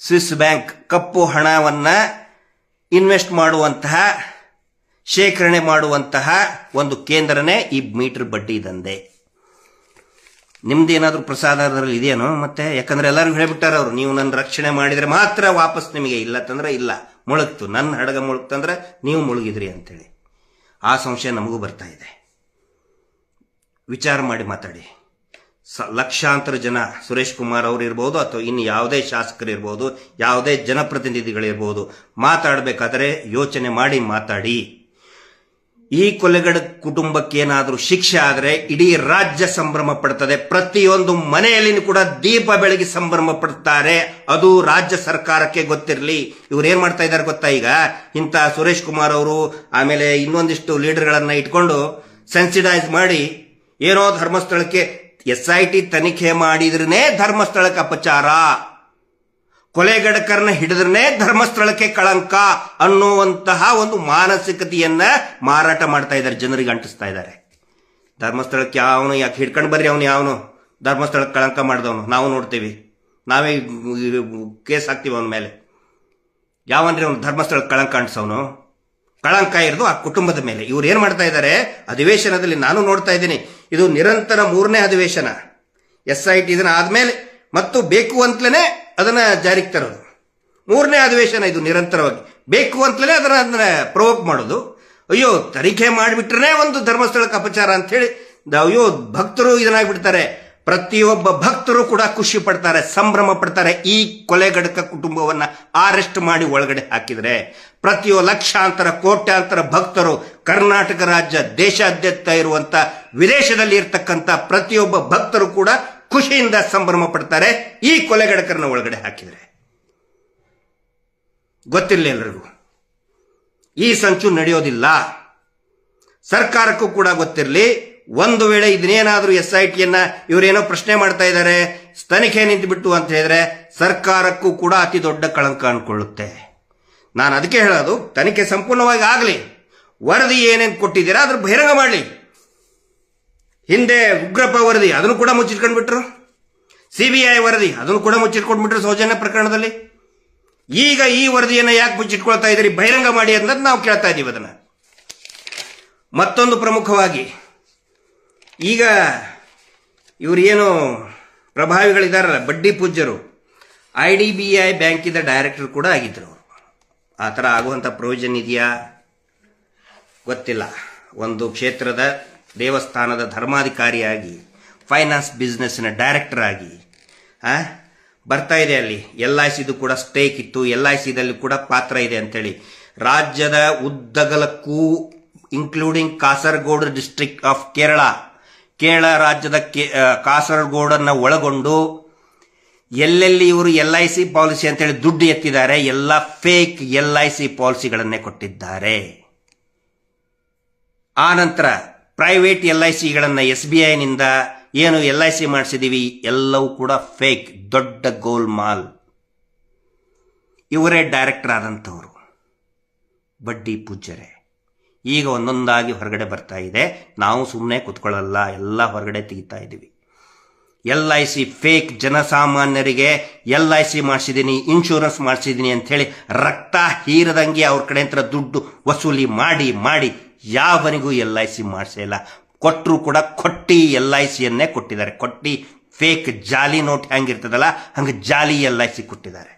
ಸ್ವಿಸ್ ಬ್ಯಾಂಕ್ ಕಪ್ಪು ಹಣವನ್ನ ಇನ್ವೆಸ್ಟ್ ಮಾಡುವಂತಹ, ಶೇಖರಣೆ ಮಾಡುವಂತಹ ಒಂದು ಕೇಂದ್ರನೇ ಈ ಮೀಟರ್ ಬಡ್ಡಿ ದಂಧೆ. ನಿಮ್ದೇನಾದ್ರೂ ಪ್ರಸಾದ ಅದರಲ್ಲಿ ಇದೆಯೇನೋ? ಮತ್ತೆ ಯಾಕಂದ್ರೆ ಎಲ್ಲರಿಗೂ ಹೇಳ್ಬಿಟ್ಟಾರ ಅವರು, ನೀವು ನನ್ನ ರಕ್ಷಣೆ ಮಾಡಿದ್ರೆ ಮಾತ್ರ ವಾಪಸ್ ನಿಮಗೆ, ಇಲ್ಲ ತಂದ್ರೆ ಇಲ್ಲ. ಮುಳುಗ್ತು, ನನ್ನ ಹಡಗ ಮುಳುಗ್ತಂದ್ರೆ ನೀವು ಮುಳುಗಿದ್ರಿ ಅಂತೇಳಿ ಆ ಸಂಶಯ ನಮಗೂ ಬರ್ತಾ ಇದೆ. ವಿಚಾರ ಮಾಡಿ ಮಾತಾಡಿ. ಲಕ್ಷಾಂತರ ಜನ, ಸುರೇಶ್ ಕುಮಾರ್ ಅವರು ಇರ್ಬೋದು ಅಥವಾ ಇನ್ನು ಯಾವುದೇ ಶಾಸಕರು ಇರ್ಬೋದು, ಯಾವುದೇ ಜನಪ್ರತಿನಿಧಿಗಳಿರ್ಬೋದು, ಮಾತಾಡಬೇಕಾದ್ರೆ ಯೋಚನೆ ಮಾಡಿ ಮಾತಾಡಿ. ಈ ಕೊಲೆಗಡ ಕುಟುಂಬಕ್ಕೆ ಏನಾದರೂ ಶಿಕ್ಷೆ ಆದರೆ ಇಡೀ ರಾಜ್ಯ ಸಂಭ್ರಮ ಪಡ್ತದೆ. ಪ್ರತಿಯೊಂದು ಮನೆಯಲ್ಲಿ ಕೂಡ ದೀಪ ಬೆಳಗಿ ಸಂಭ್ರಮ ಪಡ್ತಾರೆ. ಅದು ರಾಜ್ಯ ಸರ್ಕಾರಕ್ಕೆ ಗೊತ್ತಿರಲಿ. ಇವ್ರು ಏನ್ ಮಾಡ್ತಾ ಇದ್ದಾರೆ ಗೊತ್ತಾ? ಈಗ ಇಂಥ ಸುರೇಶ್ ಕುಮಾರ್ ಅವರು ಆಮೇಲೆ ಇನ್ನೊಂದಿಷ್ಟು ಲೀಡರ್ಗಳನ್ನ ಇಟ್ಕೊಂಡು ಸೆನ್ಸಿಟೈಸ್ ಮಾಡಿ ಏನೋ ಧರ್ಮಸ್ಥಳಕ್ಕೆ SIT ತನಿಖೆ ಮಾಡಿದ್ರೇ ಧರ್ಮಸ್ಥಳಕ್ಕೆ ಅಪಚಾರ, ಕೊಲೆಗಡಕರನ್ನ ಹಿಡಿದ್ರೇ ಧರ್ಮಸ್ಥಳಕ್ಕೆ ಕಳಂಕ ಅನ್ನುವಂತಹ ಒಂದು ಮಾನಸಿಕತೆಯನ್ನ ಮಾರಾಟ ಮಾಡ್ತಾ ಇದ್ದಾರೆ, ಜನರಿಗೆ ಅಂಟಿಸ್ತಾ ಇದ್ದಾರೆ. ಧರ್ಮಸ್ಥಳಕ್ಕೆ ಯಾವನು ಯಾಕೆ ಹಿಡ್ಕೊಂಡು ಬರ್ರಿ, ಅವನು ಯಾವನು ಧರ್ಮಸ್ಥಳಕ್ಕೆ ಕಳಂಕ ಮಾಡಿದವನು ನಾವು ನೋಡ್ತೀವಿ, ನಾವೇ ಕೇಸ್ ಹಾಕ್ತೀವಿ ಅವನ ಮೇಲೆ. ಯಾವನ್ರಿ ಅವನು ಧರ್ಮಸ್ಥಳಕ್ಕೆ ಕಳಂಕ ಅಂಟಿಸವನು? ಕಳಂಕ ಇರೋದು ಆ ಕುಟುಂಬದ ಮೇಲೆ. ಇವ್ರು ಏನ್ ಮಾಡ್ತಾ ಇದ್ದಾರೆ ಅಧಿವೇಶನದಲ್ಲಿ, ನಾನು ನೋಡ್ತಾ ಇದ್ದೀನಿ, ಇದು ನಿರಂತರ 3ನೇ ಅಧಿವೇಶನ. SIT ಇದನ್ನ ಆದ್ಮೇಲೆ ಮತ್ತು ಬೇಕು ಅಂತಲೇ ಅದನ್ನ ಜಾರಿಗೆ ತರೋದು. 3ನೇ ಅಧಿವೇಶನ ಇದು. ನಿರಂತರವಾಗಿ ಬೇಕು ಅಂತಲೇ ಅದನ್ನ ಪ್ರವೋಕ್ ಮಾಡೋದು. ಅಯ್ಯೋ ತನಿಖೆ ಮಾಡಿಬಿಟ್ರೆ ಒಂದು ಧರ್ಮಸ್ಥಳಕ್ಕೆ ಅಪಚಾರ ಅಂತ ಹೇಳಿ ಅಯ್ಯೋ ಭಕ್ತರು ಇದನ್ನಾಗ್ಬಿಡ್ತಾರೆ. ಪ್ರತಿಯೊಬ್ಬ ಭಕ್ತರು ಕೂಡ ಖುಷಿ ಪಡ್ತಾರೆ, ಸಂಭ್ರಮ ಪಡ್ತಾರೆ. ಈ ಕೊಲೆಗಡಕ ಕುಟುಂಬವನ್ನ ಅರೆಸ್ಟ್ ಮಾಡಿ ಒಳಗಡೆ ಹಾಕಿದ್ರೆ ಲಕ್ಷಾಂತರ ಕೋಟ್ಯಾಂತರ ಭಕ್ತರು, ಕರ್ನಾಟಕ ರಾಜ್ಯ ದೇಶಾದ್ಯಂತ ಇರುವಂತ ವಿದೇಶದಲ್ಲಿ ಇರ್ತಕ್ಕಂಥ ಪ್ರತಿಯೊಬ್ಬ ಭಕ್ತರು ಕೂಡ ಖುಷಿಯಿಂದ ಸಂಭ್ರಮ ಪಡ್ತಾರೆ ಈ ಕೊಲೆಗಡಕರನ್ನ ಒಳಗಡೆ ಹಾಕಿದ್ರೆ. ಗೊತ್ತಿರಲಿ ಎಲ್ರಿಗೂ, ಈ ಸಂಚು ನಡೆಯೋದಿಲ್ಲ. ಸರ್ಕಾರಕ್ಕೂ ಕೂಡ ಗೊತ್ತಿರಲಿ. ಒಂದು ವೇಳೆ ಇದನ್ನೇನಾದ್ರೂ SITಯನ್ನ ಇವರೇನೋ ಪ್ರಶ್ನೆ ಮಾಡ್ತಾ ಇದ್ದಾರೆ, ತನಿಖೆ ನಿಂತುಬಿಟ್ಟು ಅಂತ ಹೇಳಿದ್ರೆ ಸರ್ಕಾರಕ್ಕೂ ಕೂಡ ಅತಿ ದೊಡ್ಡ ಕಳಂಕ ಅನ್ಕೊಳ್ಳುತ್ತೆ. ನಾನು ಅದಕ್ಕೆ ಹೇಳೋದು, ತನಿಖೆ ಸಂಪೂರ್ಣವಾಗಿ ಆಗಲಿ. ವರದಿ ಏನೇನು ಕೊಟ್ಟಿದ್ದೀರಾ ಅದ್ರ ಬಹಿರಂಗ ಮಾಡಲಿ. ಹಿಂದೆ ಉಗ್ರಪ್ಪ ವರದಿ ಅದನ್ನು ಕೂಡ ಮುಚ್ಚಿಟ್ಕೊಂಡ್ಬಿಟ್ರು, CBI ವರದಿ ಅದನ್ನು ಕೂಡ ಮುಚ್ಚಿಟ್ಕೊಂಡ್ಬಿಟ್ರು ಸೌಜನ್ಯ ಪ್ರಕರಣದಲ್ಲಿ. ಈಗ ಈ ವರದಿಯನ್ನ ಯಾಕೆ ಮುಚ್ಚಿಟ್ಕೊಳ್ತಾ ಇದ್ದೀರಿ? ಬಹಿರಂಗ ಮಾಡಿ ಅಂತ ನಾವು ಕೇಳ್ತಾ ಇದ್ದೀವಿ ಅದನ್ನ. ಮತ್ತೊಂದು ಪ್ರಮುಖವಾಗಿ, ಈಗ ಇವರು ಏನು ಪ್ರಭಾವಿಗಳಿದಾರಲ್ಲ, ಬಡ್ಡಿ ಪೂಜ್ಯರು, IDBI ಬ್ಯಾಂಕಿನ ಡೈರೆಕ್ಟರ್ ಕೂಡ ಆಗಿದ್ರು. ಆ ಥರ ಆಗುವಂಥ ಪ್ರಯೋಜನ ಇದೆಯಾ ಗೊತ್ತಿಲ್ಲ. ಒಂದು ಕ್ಷೇತ್ರದ ದೇವಸ್ಥಾನದ ಧರ್ಮಾಧಿಕಾರಿಯಾಗಿ, ಫೈನಾನ್ಸ್ ಬಿಸ್ನೆಸ್ನ ಡೈರೆಕ್ಟರ್ ಆಗಿ ಬರ್ತಾ ಇದೆ. ಅಲ್ಲಿ LICದು ಕೂಡ ಸ್ಟೇಕ್ ಇತ್ತು, LICದಲ್ಲಿ ಕೂಡ ಪಾತ್ರ ಇದೆ ಅಂತೇಳಿ ರಾಜ್ಯದ ಉದ್ದಗಲಕ್ಕೂ including Kasaragod district of Kerala ರಾಜ್ಯದ ಕಾಸರಗೋಡನ್ನು ಒಳಗೊಂಡು ಎಲ್ಲೆಲ್ಲಿ ಇವರು LIC ಪಾಲಿಸಿ ಅಂತೇಳಿ ದುಡ್ಡು ಎತ್ತಿದ್ದಾರೆ, ಎಲ್ಲ ಫೇಕ್ LIC ಪಾಲಿಸಿಗಳನ್ನೇ ಕೊಟ್ಟಿದ್ದಾರೆ. ಆ ನಂತರ ಪ್ರೈವೇಟ್ LICಗಳನ್ನು SBIನಿಂದ ಏನು LIC ಮಾಡಿಸಿದೀವಿ ಎಲ್ಲವೂ ಕೂಡ ಫೇಕ್, ದೊಡ್ಡ ಗೋಲ್ಮಾಲ್. ಇವರೇ ಡೈರೆಕ್ಟರ್ ಆದಂಥವ್ರು, ಬಡ್ಡಿ ಪೂಜ್ಯರೇ. ಈಗ ಒಂದೊಂದಾಗಿ ಹೊರಗಡೆ ಬರ್ತಾ ಇದೆ. ನಾವು ಸುಮ್ಮನೆ ಕೂತ್ಕೊಳ್ಳಲ್ಲ, ಎಲ್ಲ ಹೊರಗಡೆ ತೆಗಿತಾ ಇದ್ದೀವಿ. LIC ಫೇಕ್, ಜನಸಾಮಾನ್ಯರಿಗೆ LIC ಮಾಡಿಸಿದ್ದೀನಿ, ಇನ್ಶೂರೆನ್ಸ್ ಮಾಡಿಸಿದ್ದೀನಿ ಅಂಥೇಳಿ ರಕ್ತ ಹೀರದಂಗೆ ಅವ್ರ ಕಡೆ ಅಂತ ದುಡ್ಡು ವಸೂಲಿ ಮಾಡಿ ಮಾಡಿ ಯಾವನಿಗೂ LIC ಮಾಡಿಸಿಲ್ಲ. ಕೊಟ್ಟರು ಕೂಡ ಕೊಟ್ಟಿ LICಯನ್ನೇ ಕೊಟ್ಟಿದ್ದಾರೆ. ಕೊಟ್ಟಿ ಫೇಕ್ ಜಾಲಿ ನೋಟ್ ಹೆಂಗಿರ್ತದಲ್ಲ ಹಂಗೆ ಜಾಲಿ LIC ಕೊಟ್ಟಿದ್ದಾರೆ.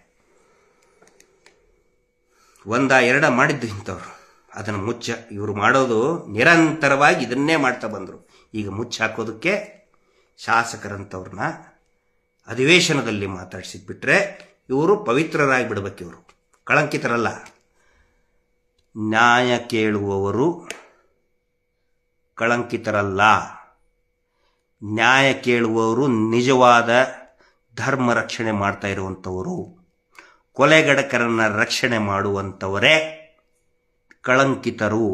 ಎರಡ ಮಾಡಿದ್ದು ಇಂಥವ್ರು. ಅದನ್ನು ಇವರು ಮಾಡೋದು ನಿರಂತರವಾಗಿ ಇದನ್ನೇ ಮಾಡ್ತಾ ಬಂದರು. ಈಗ ಹಾಕೋದಕ್ಕೆ ಶಾಸಕರಂಥವ್ರನ್ನ ಅಧಿವೇಶನದಲ್ಲಿ ಮಾತಾಡಿಸಿದ್ಬಿಟ್ರೆ ಇವರು ಪವಿತ್ರರಾಗಿ ಬಿಡಬೇಕು. ಇವರು ಕಳಂಕಿತರಲ್ಲ. ನ್ಯಾಯ ಕೇಳುವವರು ಕಳಂಕಿತರಲ್ಲ. ನ್ಯಾಯ ಕೇಳುವವರು ನಿಜವಾದ ಧರ್ಮ ರಕ್ಷಣೆ ಮಾಡ್ತಾ ಇರುವಂಥವರು, ಕೊಲೆಗಡಕರನ್ನ ರಕ್ಷಣೆ ಮಾಡುವಂಥವರೇ ಕಳಂಕಿತರು.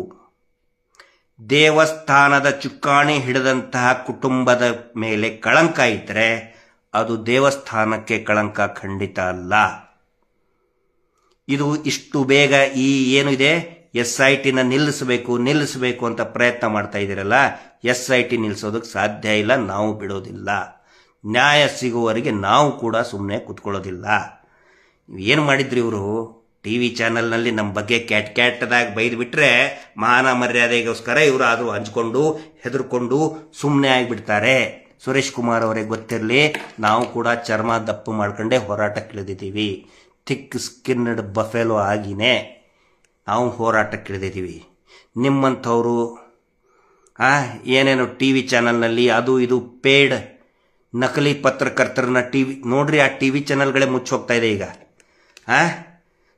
ದೇವಸ್ಥಾನದ ಚುಕ್ಕಾಣಿ ಹಿಡಿದಂತಹ ಕುಟುಂಬದ ಮೇಲೆ ಕಳಂಕ ಇದ್ದರೆ ಅದು ದೇವಸ್ಥಾನಕ್ಕೆ ಕಳಂಕ ಖಂಡಿತ ಅಲ್ಲ. ಇದು ಇಷ್ಟು ಬೇಗ ಈ ಏನಿದೆ SITನ ನಿಲ್ಲಿಸಬೇಕು ಅಂತ ಪ್ರಯತ್ನ ಮಾಡ್ತಾ ಇದ್ದೀರಲ್ಲ, SIT ನಿಲ್ಲಿಸೋದಕ್ಕೆ ಸಾಧ್ಯ ಇಲ್ಲ. ನಾವು ಬಿಡೋದಿಲ್ಲ. ನ್ಯಾಯ ಸಿಗುವವರೆಗೆ ನಾವು ಕೂಡ ಸುಮ್ಮನೆ ಕೂತ್ಕೊಳ್ಳೋದಿಲ್ಲ. ಏನು ಮಾಡಿದ್ರಿ ಇವರು? TV ಚಾನಲ್ನಲ್ಲಿ ನಮ್ಮ ಬಗ್ಗೆ ಕ್ಯಾಟ್ದಾಗಿ ಬೈದು ಬಿಟ್ರೆ ಮಾನ ಮರ್ಯಾದೆಗೋಸ್ಕರ ಇವರು ಅದು ಹಂಚ್ಕೊಂಡು ಹೆದರ್ಕೊಂಡು ಸುಮ್ಮನೆ ಆಗಿಬಿಡ್ತಾರೆ. ಸುರೇಶ್ ಕುಮಾರ್ ಅವರೇ ಗೊತ್ತಿರಲಿ, ನಾವು ಕೂಡ ಚರ್ಮ ದಪ್ಪು ಮಾಡ್ಕೊಂಡೇ ಹೋರಾಟಕ್ಕಿಳಿದಿದ್ದೀವಿ. ಥಿಕ್ ಸ್ಕಿನ್ಡ್ ಬಫೆಲೋ ಆಗಿನೇ ನಾವು ಹೋರಾಟಕ್ಕಿಳಿದಿದ್ದೀವಿ. ನಿಮ್ಮಂಥವರು ಏನೇನು TV ಚಾನಲ್ನಲ್ಲಿ ಅದು ಇದು ಪೇಡ್ ನಕಲಿ ಪತ್ರಕರ್ತರನ್ನ ನೋಡ್ರಿ, ಆ TV ಚಾನಲ್ಗಳೇ ಮುಚ್ಚಿ ಹೋಗ್ತಾ ಇದೆ ಈಗ.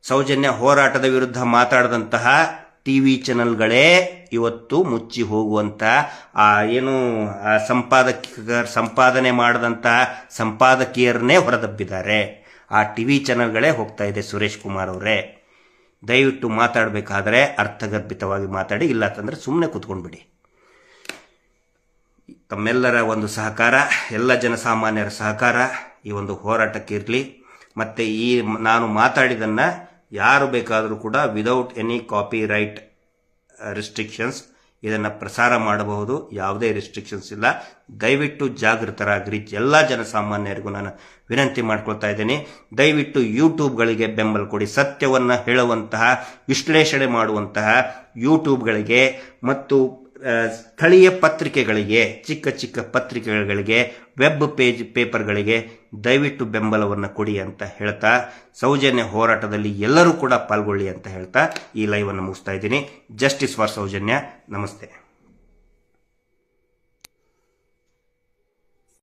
ಸೌಜನ್ಯ ಹೋರಾಟದ ವಿರುದ್ಧ ಮಾತಾಡಿದಂತಹ TV ಚಾನಲ್ಗಳೇ ಇವತ್ತು ಮುಚ್ಚಿ ಹೋಗುವಂತ ಏನು ಸಂಪಾದನೆ ಮಾಡಿದಂತಹ ಸಂಪಾದಕಿಯರನ್ನೇ ಹೊರದಬ್ಬಿದ್ದಾರೆ. ಆ TV ಚಾನಲ್ಗಳೇ ಹೋಗ್ತಾ ಇದೆ. ಸುರೇಶ್ ಕುಮಾರ್ ಅವರೇ, ದಯವಿಟ್ಟು ಮಾತಾಡಬೇಕಾದ್ರೆ ಅರ್ಥಗರ್ಭಿತವಾಗಿ ಮಾತಾಡಿ, ಇಲ್ಲ ಅಂತಂದ್ರೆ ಸುಮ್ಮನೆ ಕೂತ್ಕೊಂಡ್ಬಿಡಿ. ತಮ್ಮೆಲ್ಲರ ಒಂದು ಸಹಕಾರ, ಎಲ್ಲ ಜನಸಾಮಾನ್ಯರ ಸಹಕಾರ ಈ ಒಂದು ಹೋರಾಟಕ್ಕೆ ಇರಲಿ. ಮತ್ತು ಈ ನಾನು ಮಾತಾಡಿದನ್ನು ಯಾರು ಬೇಕಾದರೂ ಕೂಡ without any copyright restrictions ಇದನ್ನು ಪ್ರಸಾರ ಮಾಡಬಹುದು. ಯಾವುದೇ ರಿಸ್ಟ್ರಿಕ್ಷನ್ಸ್ ಇಲ್ಲ. ದಯವಿಟ್ಟು ಜಾಗೃತರಾಗಿರಿ. ಎಲ್ಲ ಜನಸಾಮಾನ್ಯರಿಗೂ ನಾನು ವಿನಂತಿ ಮಾಡ್ಕೊಳ್ತಾ ಇದ್ದೀನಿ. ದಯವಿಟ್ಟು ಯೂಟ್ಯೂಬ್ಗಳಿಗೆ ಬೆಂಬಲ ಕೊಡಿ. ಸತ್ಯವನ್ನು ಹೇಳುವಂತಹ, ವಿಶ್ಲೇಷಣೆ ಮಾಡುವಂತಹ ಯೂಟ್ಯೂಬ್ಗಳಿಗೆ ಮತ್ತು ಸ್ಥಳೀಯ ಪತ್ರಿಕೆಗಳಿಗೆ, ಚಿಕ್ಕ ಚಿಕ್ಕ ಪತ್ರಿಕೆಗಳಿಗೆ, ವೆಬ್ ಪೇಪರ್ಗಳಿಗೆ ದಯವಿಟ್ಟು ಬೆಂಬಲವನ್ನು ಕೊಡಿ ಅಂತ ಹೇಳ್ತಾ, ಸೌಜನ್ಯ ಹೋರಾಟದಲ್ಲಿ ಎಲ್ಲರೂ ಕೂಡ ಪಾಲ್ಗೊಳ್ಳಿ ಅಂತ ಹೇಳ್ತಾ ಈ ಲೈವನ್ನು ಮುಗಿಸ್ತಾ ಇದ್ದೀನಿ. Justice for Sowjanya. ನಮಸ್ತೆ.